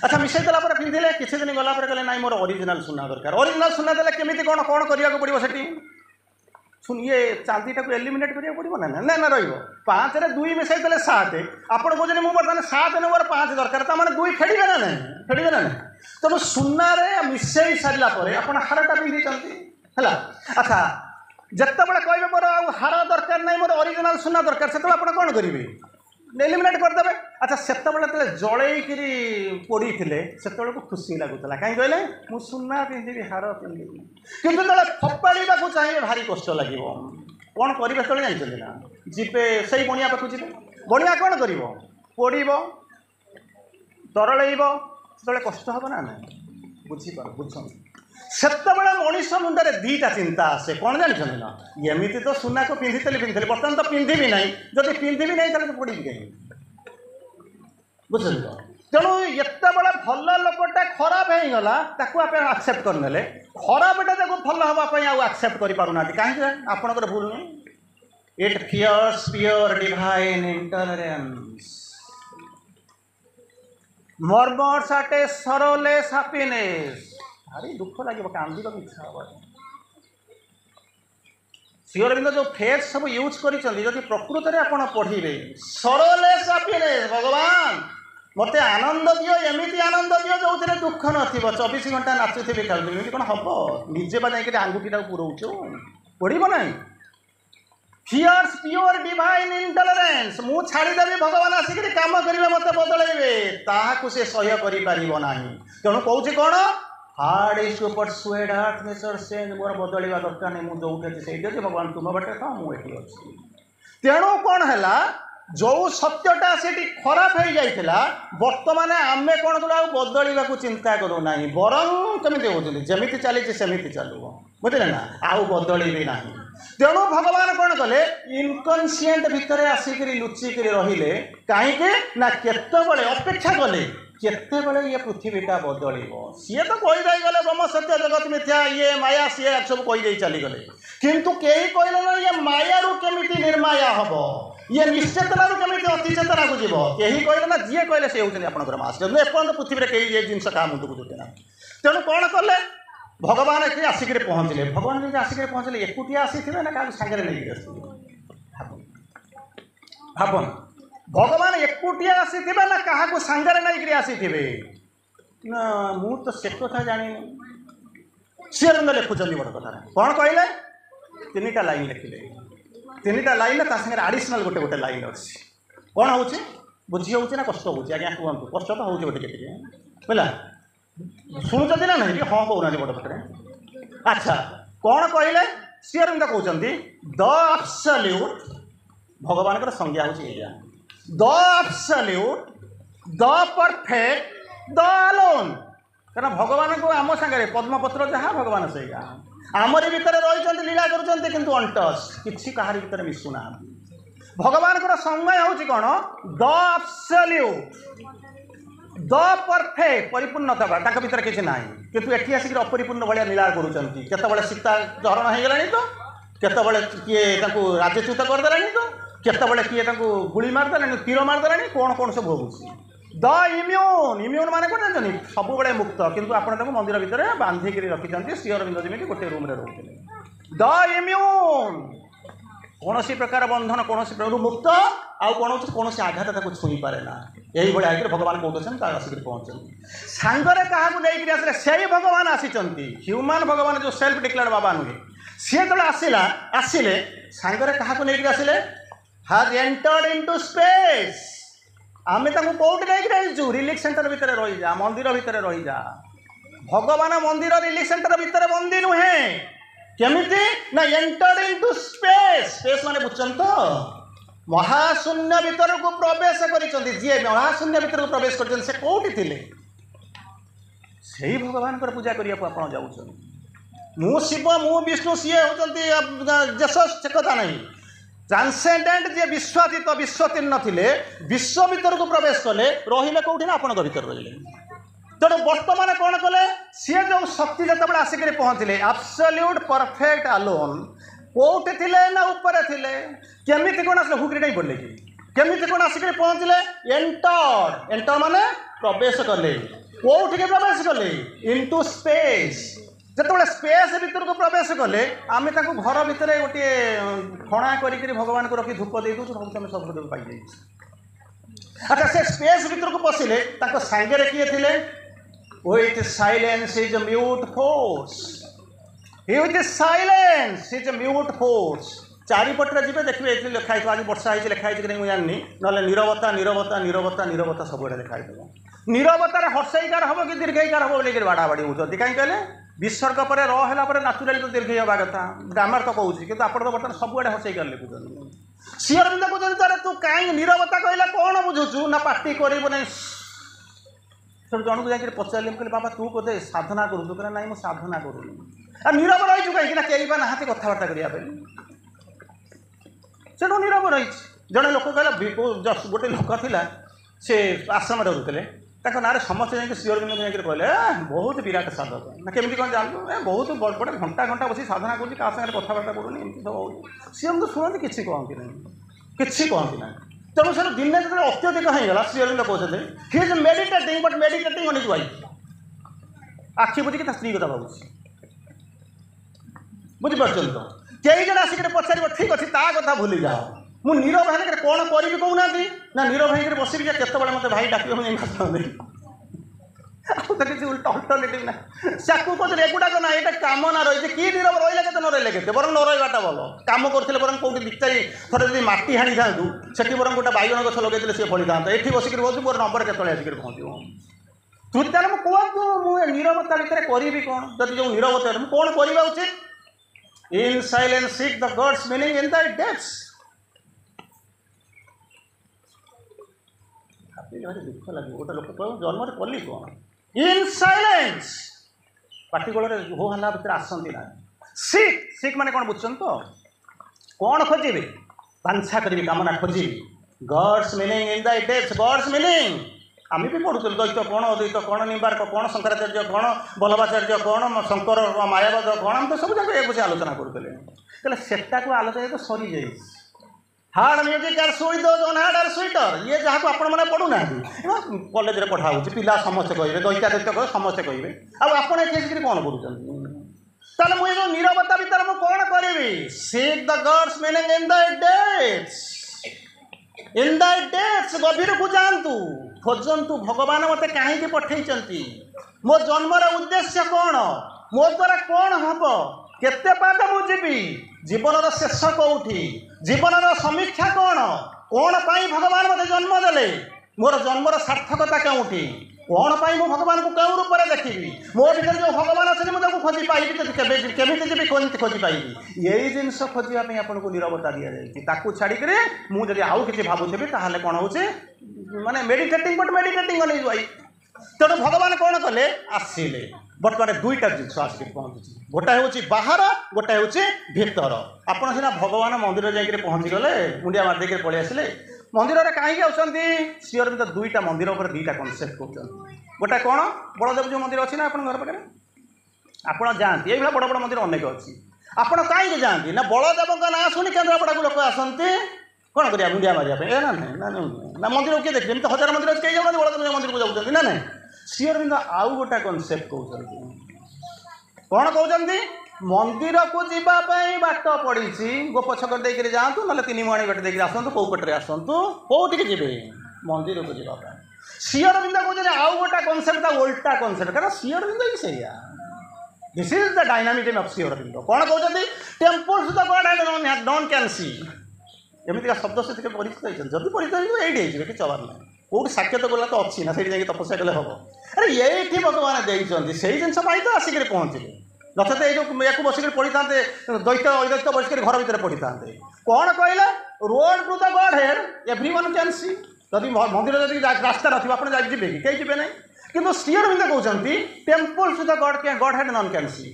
Speaker 1: अच्छा मिसई देला पिंधिले किसी दिन गलापर कहले ना मोर ओरिजिनल सुना दरकार ओरिजिनल सुना देले केमिति कौन कौन करने पड़ो से ये चांदीटा को एलिमिनेट करा पड़ो ना ना ना रच रे 2 मिसई देले 7 आपड़ कहते मुझे बर्तमान 7 नंबर 5 दरकार मैंने 2 फेड़े ना ना फेड़े ना तेणु सुनार मिसई सारापर आप हारटा पिंधि है अच्छा जितेबाला कहे मोर हार दरकार ना मोर ओरिजिनल सुना दरकार से आप कौन करेंगे एलिमिनेट करदे अच्छा से जलैक पोड़ी थे से खुशी लगुला कहीं कहले मुझे सुना पिंधि हार पिंधि कि जो फपाड़ा चाहिए भारी कष्ट लगे कौन करेंगे से जानते ना जीवे से बणिया पाक जी बणिया कौन कर पोड़ तरल से कष्ट हम ना ना बुझीपार बुझ से मनीष मुंडे 2टा चिंता आसे कौन जानते ना एमती तो सुना को पिंधि पिंधि बर्तमान तो पिंधि ना जब पिंधि ना तो पड़ी कहीं बुझे तेणु एत बड़ा भल लोकटा खराब हो गला आप आक्सेप्ट करने खराबटा जब भल हाँपाई आक्सेप्ट करना कहीं आपंकर भूल नहीं it fierce pure divine intolerance murmurs at a sorrowless happiness भारी दुख लगे कांदी इच्छा हम श्री अरविंद जो फेस सब यूज कर प्रकृत में आप पढ़े सरलेस हैप्पीनेस भगवान मत आनंद दियो एमती आनंद दियो जो दुख न 24 घंटा नाचुथी खाऊथी कौन हम निजे बा जाकर आंगुठीटा पुरोचु पड़ो ना फियर्स प्योर डिवाइन इंटॉलरेंस मु छाड़देवी भगवान आसिक कम करेंगे मत बदलैबे ताकू से सह्य करना तेणु कौच कौन hard is to persuade heart nature change मोर बदलवा दरकार नहीं मुझे से भगवान तुम बाटे था मुझे अच्छी तेणु कौन है जो सत्यटा से खराब हो जाता बर्तमान आम कौन कलु बदलवा को चिंता करूना बरं कमी होती जमी चली सेमती चलो बुझे ना आउ बदल भी ना तेणु भगवान कौन कले इनकनसीएंट भितर आसिक लुचिक रहिले कहीं ना केतबले अपेक्षा कले केतबले ये पृथ्वीटा बदल सी तो कहीदे गले ब्रह्म सत्य जगत मिथ्या ये माया सी सब कहीदे चलीगले किंतु कई कहले ना ये माया केमिति निर्माया हम ये निश्चेतना केमी अतिचेतना को जीव कहीं कहले ना जी कहले से होती आपंकर मास्टर एपर्त पृथ्वी कई ये जिन क्या मुंड को जुटे तेणु कौन कले भगवान ये आसिक पहुँचले भगवान जो आसिक पहुँचले एकुटिया आसी ना क्या सागर नहीं भावन भगवान एकुटिया आसी ना क्या सांगे नहीं आसी ना मु तो से कथा जानी सी अरविंद लिखुच्च बड़ कथा कौन कहले 3टा लाइन लिखिले 3टा लाइन सागर आडिशनाल गोटे गोटे लाइन अच्छी कौन हो बुझी हो ना कष्ट हो आज्ञा कहतु कष्ट तो हो गोटे बुला शुणुच ना नहीं हाँ कहना बड़ पटे अच्छा कौन कहले सी अरविंद कहते द एब्सोल्यूट भगवान संज्ञा हूँ the absolute the perfect the alone कारण भगवान को आम सागर पद्मपत्र जहाँ भगवान से आमरी भितर रही लीला कर किंतु अंटच किसी कहार भितर मिशुना भगवान को समय हूँ कौन द एब्सोल्यूट द परफेक्ट परिपूर्णता भीतर किसी ना किंतु एटी आसिक अपरिपूर्ण भाया लीला करुँच सीता हरण हो गला तो केतबले किए राज्यच्युत करदे तो केतबले किए गुली मारदे तीर मारदे कौन कौन सब भोगुची द इम्यून माने कौन जानते सब बड़े मुक्त किंतु आपड़ मंदिर भितर बांधिक रखी श्री अरविंद जमी गोटे रूम रोते द इम्यून कौन प्रकार बंधन कौन प्रकार मुक्त आउ कौन कौन आघात छुई पारे ना यही भाई आगे भगवान कौन आसिक पहुँचे सांगरे क्या आसिले से भगवान आसी ह्यूमान भगवान जो सेल्फ डिक्लेयर्ड बाबा नुहे सी जो आसला आसिले सांगरे क्या नहीं आसिले हाज एंटर्ड इनटू स्पेस आम कौट नहीं रिलीफ सेंटर भितर रही जा मंदिर भितर रही जा भगवान मंदिर रिलीफ सेंटर भितर बंदी नुहे केमिति ना एंटर्ड इनटू स्पेस स्पेस माने बुझछन तो महाशून्य भितर को प्रवेश करिसंती जे महाशून्य भितर को प्रवेश करिसंती से कोठी थिले सेही भगवान पर पूजा करिया को आपण जाउछन मु शिव मु विष्णु सीए होचंती जस से कथा नहीं ट्रांसेंडेंट जे विश्वातीत विश्वतीर्ण थिले विश्व भितर को प्रवेश कले रहिले कोठी ना आपण भीतर रहिले तेणु बर्तमान कौन कले सी जो शक्ति जो आसिक पहुँचले एब्सोल्यूट परफेक्ट अलोन कौटे थिले ना ऊपर थिले केमिति कौन आसले हुकरी नहीं पड़े कि केमिति कौन आसिक पहुँचले एंटर एंटर माने प्रवेश कले कौटी प्रवेश कले इनटू स्पेस जिते स्पेस भितर को प्रवेश कले आम घर भितर गोटे खणा कर भगवान को रखी धूप दे दूँ भाई सब पाई अच्छा से स्पेस भितर को पशिले सांगे किए थे With silence is a mute force. With silence is a mute force. चारिपटे जी देखिए ये लिखाई आज वर्षा होती लिखाई कि नहीं जानी ना नीरवता नीरवता नीरवता नीरवता सब लिखाई नीरवतार हर्षईकार हम कि दीर्घईकार हम बोलिक बाड़ाबाड़ी होती कहीं कहले विसर्ग पर रहा नाचुराली तो दीर्घ हवा कथा ग्रामर तो कहूँ कि आप बर्तमान सबुआड़े हर्षईकार लिखुन सी अरविंद कहते तू कहीं नीरवता कहला कौन बुझुचु ना पार्टी कर जन को जाकर पचारे कहले बाबा तू कदे साधना करूँ कहना ना मुझे साधना करूनी नीरव रही कहीं कई नहाते कथबार्ता करने से नीरव रही जड़े लोक कहला गोटे लोक था सी आश्रम रुले ना समस्त जाकर श्री अरविंद जाकर कहले बहुत विराट साधक ना केमी कौन जानू बहुत बड़े घंटा घंटा बस साधना करूँ क्या सागर कथबार्ता करूनी एमती सब हो सी हमको शुणती किसी कहती ना कि कहती ना तेणु सर दिन जो अत्यधिक होगा श्री अरविंद कहते he is meditating but meditating on his wife आखि बुझी स्त्री कथा भाव बुझीपार तो कई जन आसिक पचार ठीक अच्छे ता कथा भूली जाओ मुझ नीरव है कौन करी कहूना ना नीरव है बस केतबे मत भाई डाक किसी अल्टरनेटिव ना साकू कहते एगुड़ाक ना ये कम ना रही कि नीरव रही के न रही के बरं न रहीटा भल कम करते बरं कौटी दीचारी थोड़े जब माटी हाणी था से बरं गोटे बैगण गछ लगे सी फली था ये बसिक बहुत मोर नंबर के आसिक पहुँच तू तेल कहतु मुझे नीरवता भितर करी कौन जब जो नीरवता कौन करवा उचित in silence seek the God's meaning in the depths दुख लगे गोटे लोक कह जन्म कली कौन इन साइलेंस पार्टिकुलर हो हल्ला भितर आसती ना सीख सीख माने कौन बुझुन तो कौन खोजे बांछा करी कामना खोजी God's meaning in the depths God's meaning आम भी पढ़ुल द्वैत कौन अद्वैत कौन निम्बार्क कौन शंकराचार्य कौन बल्लभाचार्य कौन शंकर मायावाद कौन आम तो सब जगह एक आलोचना करूँ सेटा को आलोचना तो सरी जाए heard music are sweet those heard are sweeter ये जहाँ को आपण मैंने पढ़ुना कॉलेज में पढ़ा हो पिला समस्ते कहे दैत्यादित्य कहे समस्ते कहे आप कौन करें मुझे जो नीरवता भितर मुझे कौन करी seek the God's meaning in the depths गभीर को जातु खोजतु भगवान मत कहीं पठे मो जन्मर उद्देश्य कौन मो द्वारा कौन हम केते पाद मुझी जीवन शेष कौटी जीवन समीक्षा कौन कौन पाई भगवान मत जन्म देले मोर जन्मर सार्थकता क्योंटी कौन पाई मो भगवान को क्यों रूप में देखी मो भीतर जो भगवान अच्छे मुझे खोजी पाइबी केमी जी खोजी पाइबी यही जिनस खोजापी आपको नीरवता दि जाए छाड़िक मुझे आउ कि भावुथी ताहले कौन हो माने meditating but meditating on his wife तेणु भगवान कौन कले आसिले बर्तमान दुईटा जिन आसिक पहुँची गोटे हूँ बाहर गोटे हूँ भितर आपड़ सीना भगवान मंदिर जाकर पहुँची गले मुंडिया मारिदेक पलि आसिले मंदिर में कहीं आसती श्री अरविंद दुईटा मंदिर पर दुईटा कनसेप्ट कर गोटे कौन बलदेव जो मंदिर अच्छी ना आप घर पाखे आप जाती ये बड़ बड़ मंदिर अनेक अच्छी आपड़ कहीं जाती ना बलदेव का ना शुणी केन्द्रापड़ा को लोक आसती कौन करिया मुंडिया मारिया ना मंदिर किए देखिए तो हजार मंदिर कहीं जाऊँ बलदेव मंदिर को जाऊँगी ना ना श्री अरविंद आउ गोटे कनसेप्ट कहते कौन कहते मंदिर को जीवाई बाट पड़ी गो पछक देकर जातु ना तीन मुहाणी बाट देकर आसतु कौ पटे आसतु कौटिक जी मंदिर को जीवाई श्री अरविंद कहते आउ गोटे कनसेप्ट उल्टा कनसेप्ट कारण श्री अरविंद ही सैया this is the dynamism of Sri Aurobindo कौन कहते temples the God and none can see एमती शब्द से परिचित होती जब परिचित ये कि चबार ना कौट साक्षात गला तो अच्छी ना से तपस्या कले हम अरे ये भगवान देते से जिनस तो आसिक पहुँचे नचते या बसिक पढ़ी था दैत्य अदैत्य बसिक घर भितर पढ़ी था कौन कहला road to the God here everyone can see जदि मंदिर जब रास्ता ना आप जी कि कहीं जी ना कि श्री अरविंद कहते temples to the Godhead none can see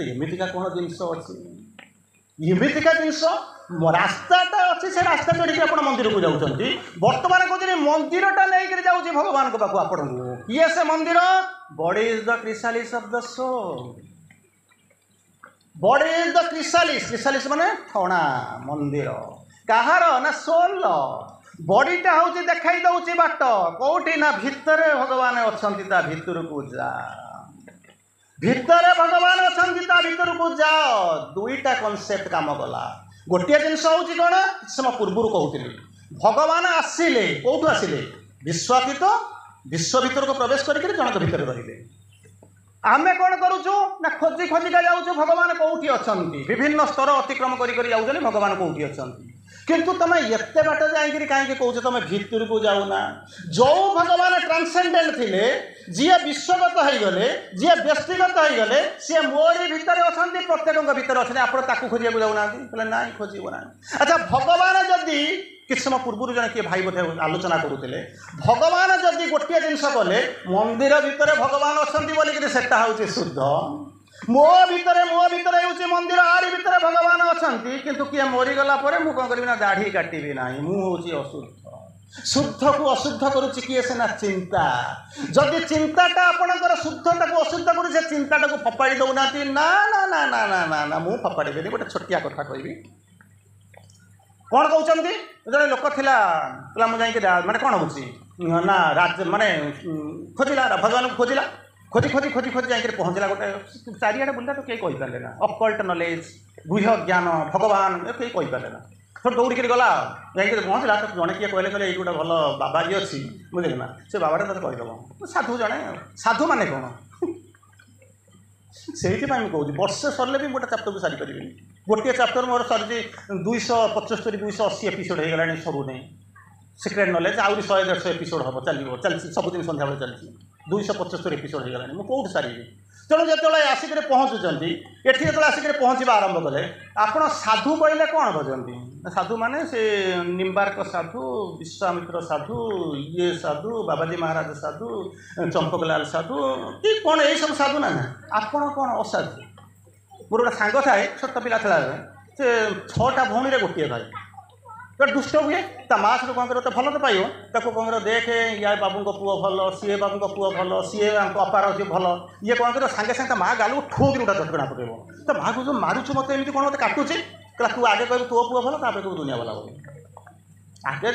Speaker 1: एमतीका कौन जिनस अच्छी एमतीका जिनस रास्ताटा अच्छी से रास्ता चढ़ी आप मंदिर को जाऊँगी बर्तमान कहते मंदिरटा नहीं जाऊँगी भगवान को पाक आपको किए से मंदिर body is the chrysalis of the soul body is the chrysalis माने ठणा मंदिर कहार ना सोल बॉडीटा हूँ देखा दौर बाट कौटी ना भितर भगवान अच्छा भितर को जा भितर भगवान अच्छा भितर को जाओ दुईटा कनसेप्ट काम कला गोटे जिनस हूँ कौन समय पूर्व कहते भगवान आसिले कौटू आसिले विश्वातीत विश्व भितर को प्रवेश करके जनक भितर रही आमे कौन करुचु ना खोजी खोजिका जाऊँ भगवान कौटी अच्छा विभिन्न स्तर अतिक्रम कर भगवान कौटी अच्छा किंतु तुम एत बाट जाकि कहीं कौच तुम भितर को जाऊना जो भगवान ट्रांसेंडेंट थे जी विश्वगत होगले जी व्यक्तिगत होगले सी मोरी भितर अच्छा प्रत्येक भितर अच्छे आप खोजा जाऊना ना खोजब ना अच्छा भगवान जदि किस समय पूर्व जन किए भाई बोधे आलोचना करुले भगवान जदि गोटे जिनस कले मंदिर भितर भगवान अच्छा बोलिक हूँ शुद्ध मो भितर हूँ मंदिर आरी भितर भगवान अच्छा किंतु किए मरीगला मुझे कौन करी ना दाढ़ी काटबी ना मुझे अशुद्ध शुद्ध को अशुद्ध करुच्ची किए से ना चिंता जदि चिंताटा आपणकर शुद्धता को अशुद्ध कर चिंताटा को फपाड़ी दौना ना ना ना ना ना ना ना मुझे फपाड़ी गोटे छोटिया कथा कहबी कौन कहते जो लोक था मुझे माने कौन हो ना राज माने खोजिला भगवान को खोजिला खोजी खोजी खोजी खोजी जाकर पहुँचला गोटे चारिआडे बुलला तो कहीं कहींपारे ना अकल्ट नॉलेज गुह्य ज्ञान भगवान कहीं कहींपारे ना थोड़ा दौड़िक गला जाकर पहुँचला तो जड़े किए कहले कहले ये गोटे भल बाबाजी अच्छी बुझे ना से बाबाटा तेज कहीदेव साधु जड़े साधु माने कौन से कहूँ वर्षे सरले भी गोटे चैप्टर को सारी पारे गोटे चैप्टर मोर सरी 275 280 एपिसोड हो गला सब नहीं सिक्रेट नॉलेज आउरी 100-150 एपिसोड हम चल सबुदिन सन्ध्या बेले चलती 275 एपिसोड हो गला मुझे सारी तेणु जो आसिक पहुँचुंट एटी जो आसिक पहुँचा आरंभ कले आप साधु कहले कौन बुझे साधु माने से निम्बार्क साधु विश्वामित्र साधु ये साधु बाबाजी महाराज साधु चंपकलाल साधु कि कौन ये सब साधु ना आपण कौन असाधु मोर गोटे सांग थाए छोट पिला था से 6टा भौणी गोटे भाई तो दुष्ट हुए ता माँ से कौन कर भल तो पाइब ताको कौन कर देखे या बाबू को पुओ भल सी बाबू को पुओ भल सी अपार सी भल ये कौन कर सागे सागे माँ गालू ठोक गोटा चटकणा पकेब तो माँ को जो मारुचु मत एमती कौन मत काटुचे कहला तू आगे कह तो पुओ भल तापर कह दुनिया भला बोल आगे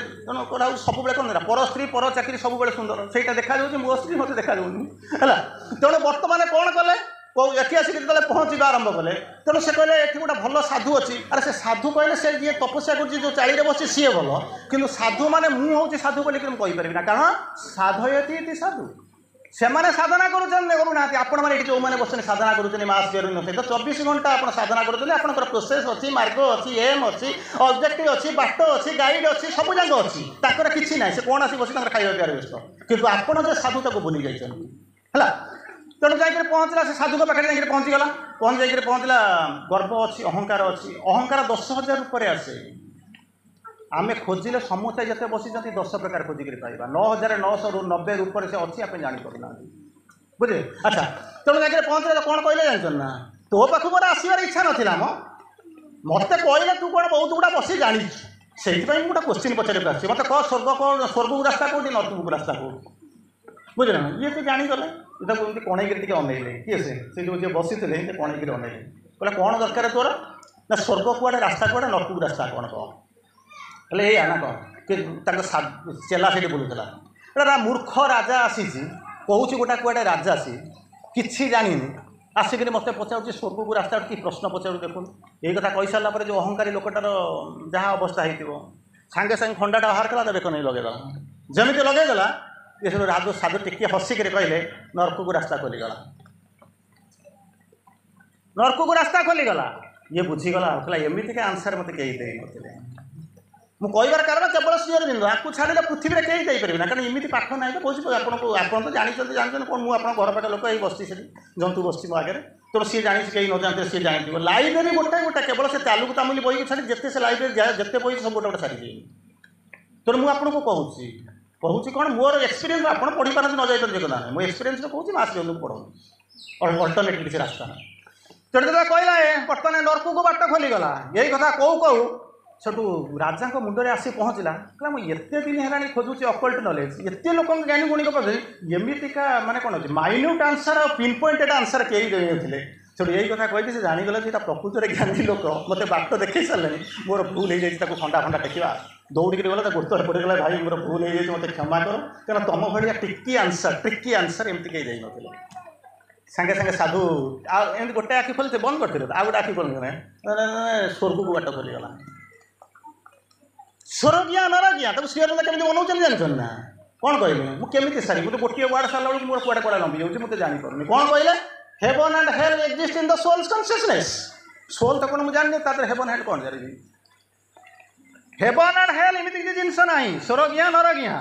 Speaker 1: कौन सब कौन पर स्त्री पर चाकरी सब सुंदर से देखा मो स्त्री मत देखा है तेणु बर्तमान कौन कले एटी आसिक जो पहुँचे आरंभ कले तेणु से कहले ये गोटे भल साधु अच्छी अरे से साधु कहले से जी तपस्या कर जो चाली बस सी भल कि साधु माने मुझे साधु बोलिक कहीपर ना कारण साधयती साधु ସେମାନେ ସାଧନା କରୁନା ଆପଣମାନେ ଏଠି ଯେଉଁମାନେ ବସିଛନ୍ତି ସାଧନା କରୁଛନ୍ତି ମାସ୍ ଜରୁରୀ ନଥାଏ ତ 24 ଘଣ୍ଟା ଆପଣ ସାଧନା କରୁଛନ୍ତି ଆପଣଙ୍କର ପ୍ରୋସେସ୍ ଅଛି ମାର୍ଗ ଅଛି ଏମ୍ ଅଛି ଅବଜେକ୍ଟିଭ୍ ଅଛି ବାଟ ଅଛି ଗାଇଡ୍ ଅଛି ସବୁ ଯାକ ଅଛି ତାଙ୍କର କିଛି ନାହିଁ ସେ କ'ଣ ଆସି ବସି ତାଙ୍କର ଖାଇବା ପିଇବାରେ ବ୍ୟସ୍ତ କିନ୍ତୁ ଆପଣ ଯେ ସାଧୁ ତାକୁ ଭୁଲି ଯାଇଛନ୍ତି ହେଲା ତେଣୁ ଯାଇକରି ପହଞ୍ଚିଲା ସେ ସାଧୁଙ୍କ ପାଖରେ ଯାଇକରି ପହଞ୍ଚିଗଲା ଯାଇକରି ପହଞ୍ଚିଲା ଗର୍ବ ଅଛି ଅହଙ୍କାର 10,000 ଉପରେ ଆସେ आमे खोजिले समुदाय जिते बसी 10 प्रकार खोजिक पाइबा 9,990 रूप से अच्छी आप जापना बुझे अच्छा तेणु जाकर पहुँचे कौन कहले जान ना तो पाख मोर आसबार इच्छा नाला मत कहले तू कौन बहुत गुड़ा बसी जानी से गोटे क्वेश्चन पचारे मत कह स्वर्ग को रास्ता कौटी नर्क को रास्ता कौटी बुझे ना ये तो जाणीगले ये कणईक अनैले किए से जो बसी थे कणईक अनैले कहले कौन दरकार तोर ना स्वर्ग कुआड़े रास्ता कुआड़े नर्क को रास्ता कौन कह हेल्ले ये ना कौन कि चेला से बुलूला मूर्ख राजा आसी कौच गोटा कुआडे राजा सी किसी जानी आसिक मत पचार स्वर्ग को रास्ता कि प्रश्न पचार देखो ये कथा कही सारापर जो अहंकारी लोकटार जहाँ अवस्था हो सागे सागे खंडाटा बाहर कला देख नहीं लगेगा जमी लगेगला ये सब राजू साधु टिके हसिक कहले नर्क को रास्ता खोलीगला नर्क को रास्ता खोलीगला ये बुझीगला कहला एमती आंसर मत कहीं दे नथिले मु कहबार कारण केवल श्री अरविंद आपको छाड़े पृथ्वी में कहीं जापरि ना कारण इमिति पाठ ना तो कौन आपको आप तो जानते कौन मुझे घर पाख लोक ये बस जंतु बस मो आगे तो सी जानी कहीं न जानते सी जानी लाइब्रेरी गोटे गोटे केवल से तालुक तामुली बही छाड़ी जिते से लाइब्रेरी जाए जिते बही सब गोटे गोटे सारी तेणु मुझे आपको कहूँ कौन मोर एक्सपीरियंस आप पढ़ी पारे न जाइए ना मो एक्सपीरियंस कहूँ मास जल्दी पढ़ो अल्टरनेट किसी रास्ता ना तेणु कहला बर्तमान नर्क को बाट खोलीगला यही कथा कहू सेठू राजा मुंडे आसी पहुँचला कहला मुझे एते दिन है खोजुची अकल्ट नॉलेज एते लोक ज्ञानी गुणी एमतीका माने कौन अच्छे माइन्यूट आंसर और पिन पॉइंटेड आंसर कई देते सेठू यही कथा कही से जानीगला जो प्रकृत ज्ञानी लोक मत बाट देखे सारे मोर भूल हो जाए खंडा खंडा टेकवा दौड़ी गला गोड़ पड़गला भाई मोर भूल हो जाए मत क्षमा कर क्या तुम भाया ट्रिकी आंसर एमती कहीं जाई न सागे सागे साधु एम गोटे आखि खोलते बंद करते आ गोटे आखि खोल स्वर्ग को बाट खोलीगला स्वर्गीय नरगिया तब श्री अरविंद केमी बनाऊँ जानते ना कौन कहले मुझे सारी मुझे गोटे वार्ड सारा बेलू मोर कुआड़े कुआड़े लंबी जाऊँगी मुझे जापर कौन कहले heaven and hell exist in the soul's consciousness soul तो कौन मुझे जानी हेवन हेल कौन जानी हेवन एंड हेल एमती किसी जिनस ना स्वर्गीय नरगिया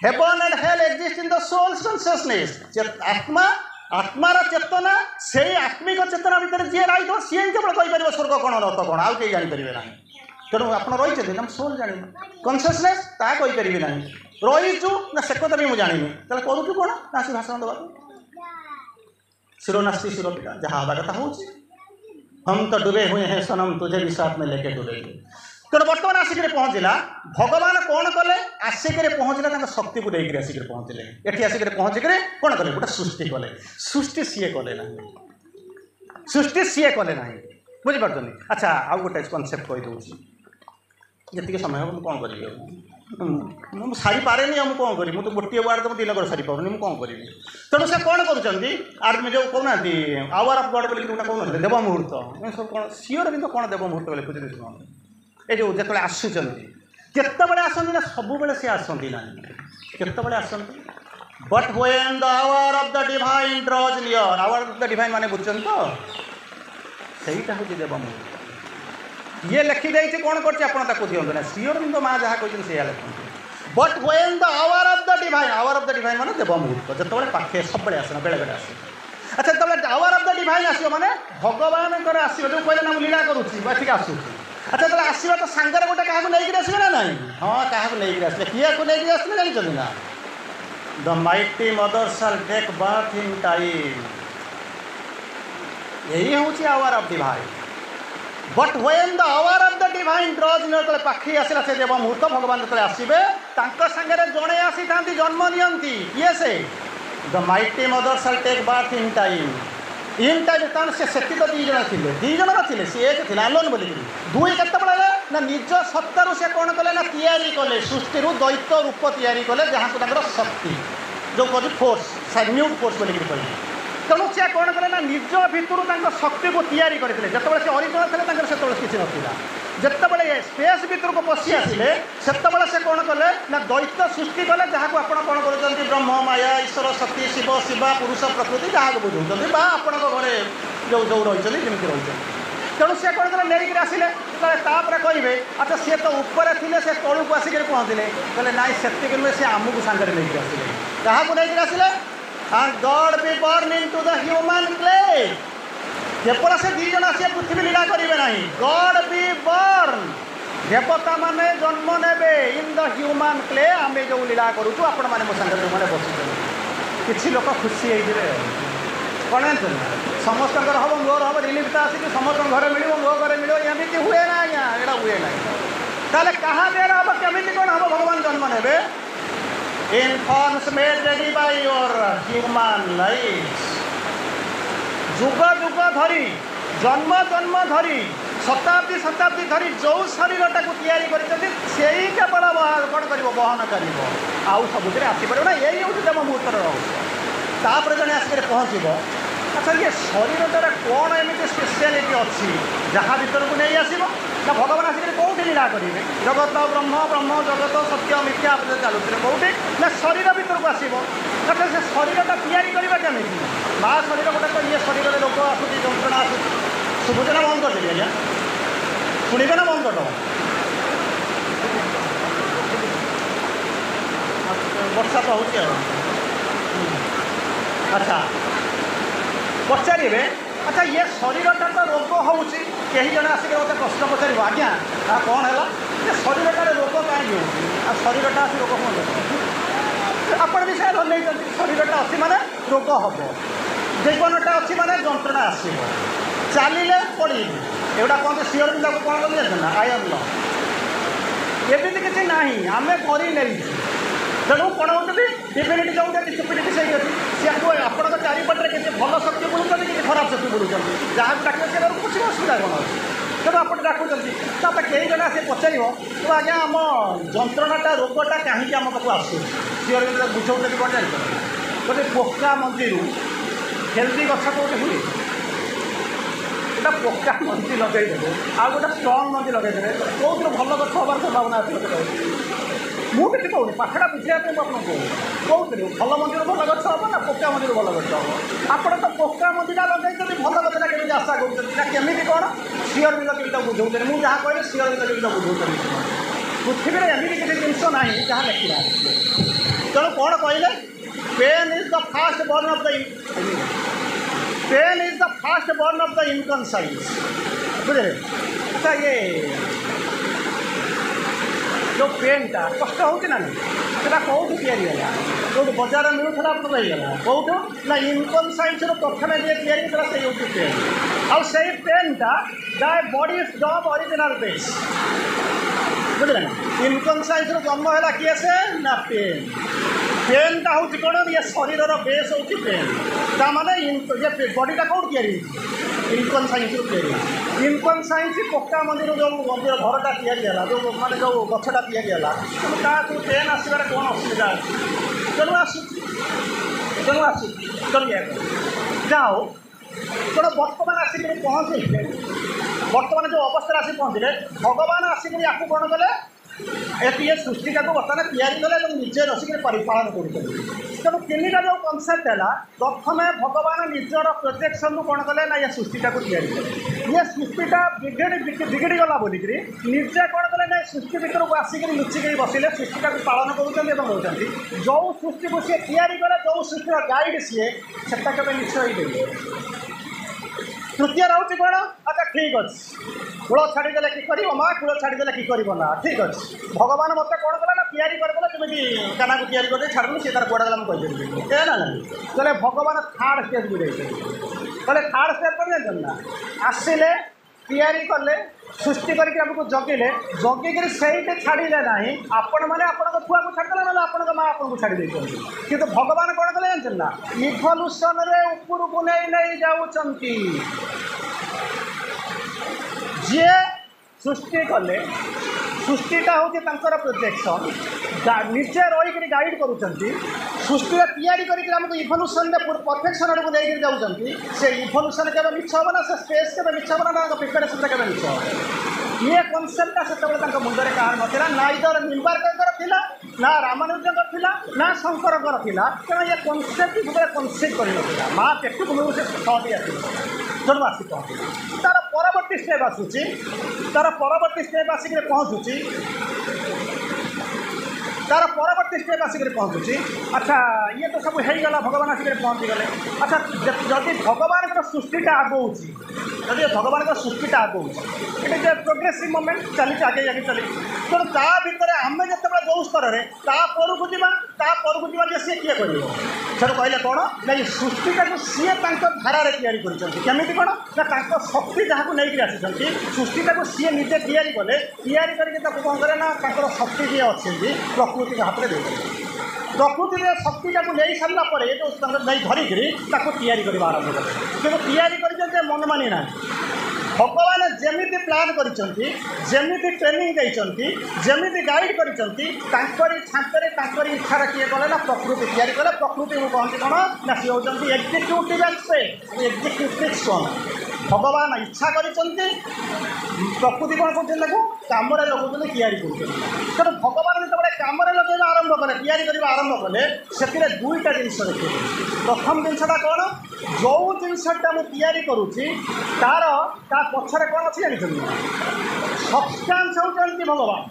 Speaker 1: heaven and hell exist in the soul's consciousness आत्मा आत्मार चेतना से आत्मिक चेतना भितर जी रही सी केवल कहीपर स्वर्ग कौन रथ कौन आउ कहीं जानीपर ना तेणु आप रही ना सोल जानी कनसीयसनेस ता कहीपर ना रहीचु ना से कथा भी मुझे जानी तेल करूँ कौन ना आसी भाषण देवा शिरोनास्ती शिरोपीड़ा जहाँ हवा कथा हो हम तो डूबे हुए हैं सनम तुझे भी साथ में लेके डूबेंगे तेणु बर्तमान आसिक पहुँचला भगवान कौन कले आसिक पहुँचला शक्ति को लेकर आसिक पहुँचले ये आसिक पहुँचिक कौन कले गोटे सृष्टि कले सृष्टि सीए कले ना सृष्टि सीए कले ना बुझीपार अच्छा आउ गोटे कनसेप्ट कहीदे जी समय हम कौन करी सारी पारे मुझे कौन करी मुझे गोटे वार्ड तो दिन कर सारी पाऊनी मुझे कौन करी तेणु से कौन कर जो कहना आवर अफ गड बोल कहते देव मुहूर्त सब कौन सीओर भी कौन देव मुहूर्त बोले खुद ये जो जो आसते आसती ना सब सी आसती ना केतबे आसती but when the hour of the divine draws near our of the divine माने बुझुन तो सहीटा हूँ देव मुहूर्त ये लिखी जाइए कौन कर दिखते ना श्री अरविंद माँ जहाँ कहते से लिखते but when the hour of the divine माने देव मुहूर्त जो पाखे सब आसना बेले बेले आसे अच्छा तब आवर ऑफ द डिवाइन आस मैंने भगवान आस जो कहले ना लीला करुँच आसूँ अच्छा तब आसवा तो सांगे गोटे क्या नहीं आसवे ना ना हाँ क्या नहीं आसले किए नहीं आसले जानते ना the mighty mother shall take birth in time यही हूँ hour of divine but when the hour of the divine draws near जो पाखे आसला से देव मुहूर्त भगवान जो आसवे सागर जड़े आसी था जन्म नियंती किए से the mighty mother shall take birth in time कारण से तो दी जन थे सी एक थे आलोन बोल दुई केतबे ना निज सत्तारू से कौन कले ना तैयारी कले सृष्टि दैत्य रूप तैयारी कले जहाँ को शक्ति जो कह फोर्स म्यूट फोर्स बोल कह तेणु सी कौन कले ना निज भितर शक्ति को तैयारी करते जिते से अरिजिनाल थे से किसी नाला जितेबाला स्पेस भितर को पशि आसिले से कौन कले ना दैत्य सृष्टि कले जहाँ को आप कौन कर ब्रह्म माया ईश्वर शक्ति शिव शिवा पुरुष प्रकृति जहाँ को बुझाऊँ आपण घरे जो जो रही जमी रही तेणु सी कौन कले नहीं आसिले तापर कहे अच्छा सी तो ऊपर थे से तलू को आसिक पहुँचले कहले ना से नुहे सी आमको सांगे नहीं आसिले क्या नहीं आसिले God be born into the human clay केवल से दी जन आसी पृथ्वी लीला करेंगे ना गॉड बी बॉर्न देवता माने जन्म ने इन द ह्यूमन क्ले आम जो लीला करूँ आपण मैंने मो सागर जो मैंने बस किसी लोक खुशी होते कौन समस्त हम मोर हम रिलीफ आसिक समस्त घर मिल मो घर मिल एमती हुए ना आज्ञा यहाँ हुए ना ताले कहाँ देर हम केमी कौन हम भगवान जन्म ने informs made ready by your human life जुग जुग धरी जन्म जन्म धरी शताब्दी शताब्दी धरी जो शरीरटा को तैयारी कर केवल कौन कर बहन कर आउ सबुद आसपार ना यही हूँ देव मुहूर्त रोपर जड़े आसिक पहुँचब अच्छा ये शरीरटार कौन एमती स्पेशलिटी अच्छी जहाँ भर को नहीं आसो ना भगवान आसिक कौटी लीला करेंगे जगत ब्रह्म ब्रह्म जगत सत्य मिथ्या चलुचे कौटी ना शरीर भर को आसो अच्छा से शरीरटा तैयारी करवा केमी बा शरीर गोटे तो ये शरीर में रोग आसूँ जंत्रणा आसूँ शुभुचे ना बंद करदेवी आज्ञा शुणे ना बंद कर वर्षा तो हो अच्छा पचारे अच्छा ये शरीरटा तो रोग होची कहीं जन आसिक मत प्रश्न पचार आज्ञा कौन है ये शरीरटार रोग कहीं हो शरीरटा आस रोग कौन आपण भी शायद नहीं शरीरटा अच्छी माने रोग हम जीवनटा अच्छी माने जंत्रणा आसो चलिले पड़े एटा कहते सियर पिला को कौन कर ना आयन ल एमती किसी ना आम कर तेणु कौन होती डिफिनिटी जो स्टुपिडिटी से सी आप चारिपटे किसी भल शक्ति बुलूँ कि खराब शक्ति बुलूँ जहाँ डाक कुछ असुविधा कौन अच्छी तेणु आप डाकुंट कई जन आसे पचार तो आज्ञा आम जंत्रणाटा रोगटा कहीं आम पाक आसू सियर बुझाऊँ कौन जान गोटे पोका मंदिर हेल्दी गछ कौटे हुए गोटा पोका मंदी लगेदेवे आ गोटे स्ट्रंग मंदी लगेदेवे कौन भल गछ हबार संभावना अच्छे मुझे कहूँ पाठटा बुझापी आपको कहूँ भल मंदिर भल गछ हम ना पोका मंदिर भल गछ हम आप तो पोका मंदिर लगे भल गछटा केमी आशा कर केमी कौन सियर भी केमी बुझाऊँ मुझे जहाँ कहले सियर भी केमी बुझाऊँ पृथ्वी में एमती किसी जिनस ना जहाँ देखा तेणु कौन कहले pain is the first born of the pain is the first born of the inconscience बुझे अच्छा ये जो पेनटा कष्ट हो ना कौटू या कौट बजार मिलूला आपको रहीगला कौटू ना इनकनसाइंस प्रथम जी या से हूँ पेन आउ से पेनटा the body job original base बुझे ना इनकनसाइंस जन्म है किए से ना पेन पेनटा हूँ कौन ये शरीर बेस हूँ पेन ताने ये बडीटा कौट या इनकनसाइंस या इनकनसाइंस पोका मंदिर जो मंदिर घरटा या जो माने जो गछटा या पेन आसबार कौन असुविधा अच्छी तेणु आसू तेणु जाओ तेणु बर्तमान आसिक पहुँचे बर्तमान जो अवस्था आसिक पहुँचले भगवान आसिक या कौन कले ये सृष्टिटा को बर्तमान तैयारी कले निजे रसिक परिपालन कर तेणु तीनटा जो कनसेप्ट है प्रथम भगवान निजर प्रोजेक्शन कौन कले ना ये सृष्टिटा को तैयारी कले ये सृष्टिटा बिगड़ी गला बोलिक निजे कौन कले ना सृष्टि भर को आसिक लुचिक बसिले सृष्टिटा को पालन करुँच जो सृष्टि को सी तैयारी कले जो सृष्टि गाइड सी से निश्चय देवे तृतीय रोचे कौन अच्छा ठीक अच्छे कूल छाड़देले कि माँ कूल छाड़देले कि ना ठीक अच्छे भगवान मत कौन कला ना तैयारी करदेले तुम काना को तैयारी कर छाड़ू सी तार कूड़ा गला मुझे ना ना कहले भगवान थर्ड स्टेज को कहले थर्ड स्टेज कर ना आसिले तैयारी कले सृष्टि करके जगिले जगिक से छाड़े ना आपण मैंने आपको छुआ को छाड़देले ना आप माँ आपको छाड़ी कि भगवान कौन कले जानते ना इभल्यूशन ऊपर को नहीं जाऊँ जी सृष्टि कले सृष्टिटा हूँ प्रोजेक्शन निजे रही गाइड करुँच सृष्टि तैयारी करमको इभल्यूशन परफेक्शन आड़ को लेकर जाऊँगी से इभल्यूशन के मिछ हम ना से स्पेस के मिछ हम ना प्रिपेरेसन के मिछ हम ये कनसेप्टा से मुंडे कहार नाला ना इधर निम्बारकर थिला ना रामानुजर थिला ना शंकर थिला तेना ये कनसेप्ट जो कनसेप्ट कर माँ पेट को से छटी आस जन्म आसी पहुँची तार परवर्ती स्टेप आसूची तार परवर्ती स्टेप आसिक पहुँचुची तार परवर्ती स्टेप आसिक पहुँचुची अच्छा ये तो सब होगा भगवान आसिक पहुँची गले अच्छा जदि भगवान सृष्टिटा आगौची जदि भगवान सृष्टिटा आगौची ये प्रोग्रेसिव मोमेंट चली आगे आगे चली तेणु ता भितर आम जो जो स्तर में तापरକୁ ଯିବା जे सी किए कर ସେଠୁ କହିଲେ କ'ଣ ନା ଏ ସୃଷ୍ଟିଟାକୁ ସିଏ ତାଙ୍କ ଧାରାରେ ତିଆରି କରିଛନ୍ତି କେମିତି କ'ଣ ନା ଶକ୍ତି ଯାହାକୁ ନେଇକି ଆସିଛନ୍ତି ସୃଷ୍ଟିଟାକୁ ସିଏ ନିଜେ ତିଆରି କଲେ ତିଆରି କରିକି ତାକୁ କ'ଣ କରେ ନା ତାଙ୍କର ଶକ୍ତି ଯିଏ ଅଛନ୍ତି ପ୍ରକୃତିର ହାତରେ ଦେଇଦେଲେ ପ୍ରକୃତିରେ ଶକ୍ତିଟାକୁ ନେଇ ସାରିଲା ପରେ ଏ ଯେଉଁ ତାଙ୍କର ନେଇ ଧରିକିରି ତାକୁ ତିଆରି କରିବା ଆରମ୍ଭ କଲେ କିନ୍ତୁ ତିଆରି କରିଛନ୍ତି ମନମାନି ନାହିଁ भगवान जमी प्लान करिसेंती जमी ट्रेनिंग देइसेंती जमी गाइड करिसेंती तांकरी छांतरे तांकरी इच्छा किए गले ना प्रकृति तैयारी कले प्रकृति को कहते कौन ना सी होचंती एग्जीक्यूटिव एक्सपर्ट एग्जीक्यूटिव कौन भगवान इच्छा करिसेंती प्रकृति कौन कहते काम लगुन तैयारी कर तेणु भगवान जो कम लगे आरंभ कले तैयारी करने आरंभ कले से दुईटा जिनस देखिए प्रथम जिनसा कौन जो जिनसा मुझे करुँची तार ता पछरे कौन अच्छी जानते सब्सटेंस होती भगवान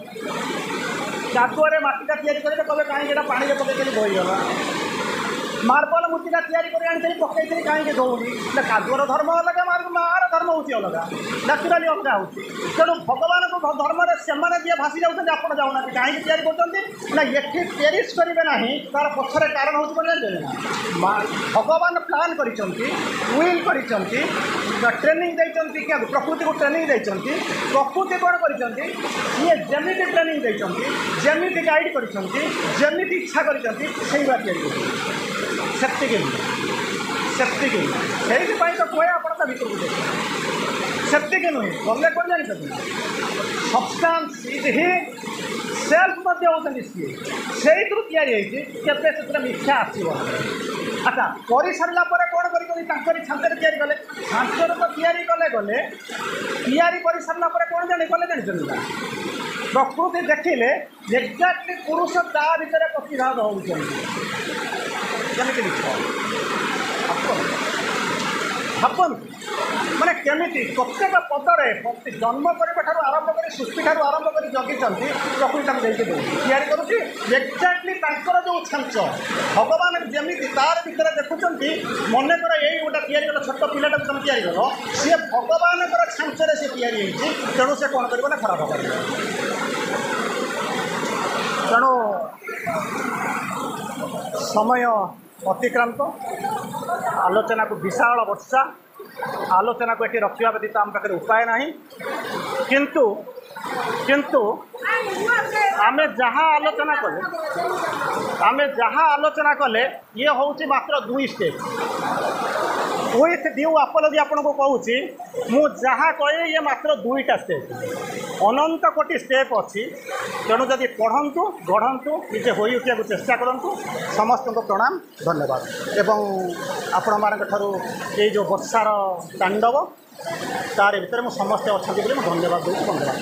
Speaker 1: कादुआरे मटीटा तैयारी करेंगे कहे कहीं पानी पकड़ बोईगला मार्बल मूर्तिटा तैयारी कर पकई कहीं दौनी ना कादुआर धर्म अलग मार धर्म हूँ अलग नाचुराली अलगा हो तेणु भगवान को धर्म से जी भासी जाऊँच आप जाऊना कहीं तैयारी कर ना ये पेरिश करेंगे ना तार पछरे कारण हूँ ना भगवान प्लान करिल कर ट्रेनिंग देती क्या प्रकृति को ट्रेनिंग देती प्रकृति कौन कर जमी ट्रेनिंग देती जमी गाइड करमी इच्छा कर सेफ्टी तो कहे आप भर को देख सेफ्टी नुहे गले कौन जानते सब्सटेंस इज ही सेल्फ होती सी से या मिथ्या आसो अच्छा कर सारा कौन कर छांतर या कले छांतर तो तैयारी कले गले तैयारी कर सारा कौन जाने कले जानते प्रकृति देखिले एक्जाक्टली पुरुष ता भर प्रतिभाग होती भापन मैंने केमी प्रत्येक पदरे जन्म करने आरंभ कर सृष्टि ठार आरंभ कर जगिंट प्रकृति देखिए तैयारी करुँच एक्जाक्टली जो छांच भगवान जमी तार भर देखुं मनकर यही गोटे तैयारी कल छोट पिलाटा तुम तैयारी कल सी भगवान छांचर सी तैयारी तेणु से कौन कर खराब कर तेणु समय अतिक्रांत आलोचना को विशाल वर्षा आलोचना को ये रखा व्यतीत आम पाखे उपाय ना किंतु किंतु आमे जहाँ आलोचना कले ये हूँ मात्र 2 स्टेप विथ ड्यू अपॉलजी आपन को कहूँ मु जहाँ कहे ये मात्र 2टा स्टेप अनंत कोटि स्टेप अच्छी तेणु जदि पढ़ंतु गढ़ंतु निजे हो उठा चेष्टा करूँ समस्त को प्रणाम धन्यवाद एवं आपण मान ये जो वर्षार तांडव तार भीतर समस्ते अच्छा धन्यवाद दूँ धन्यवाद।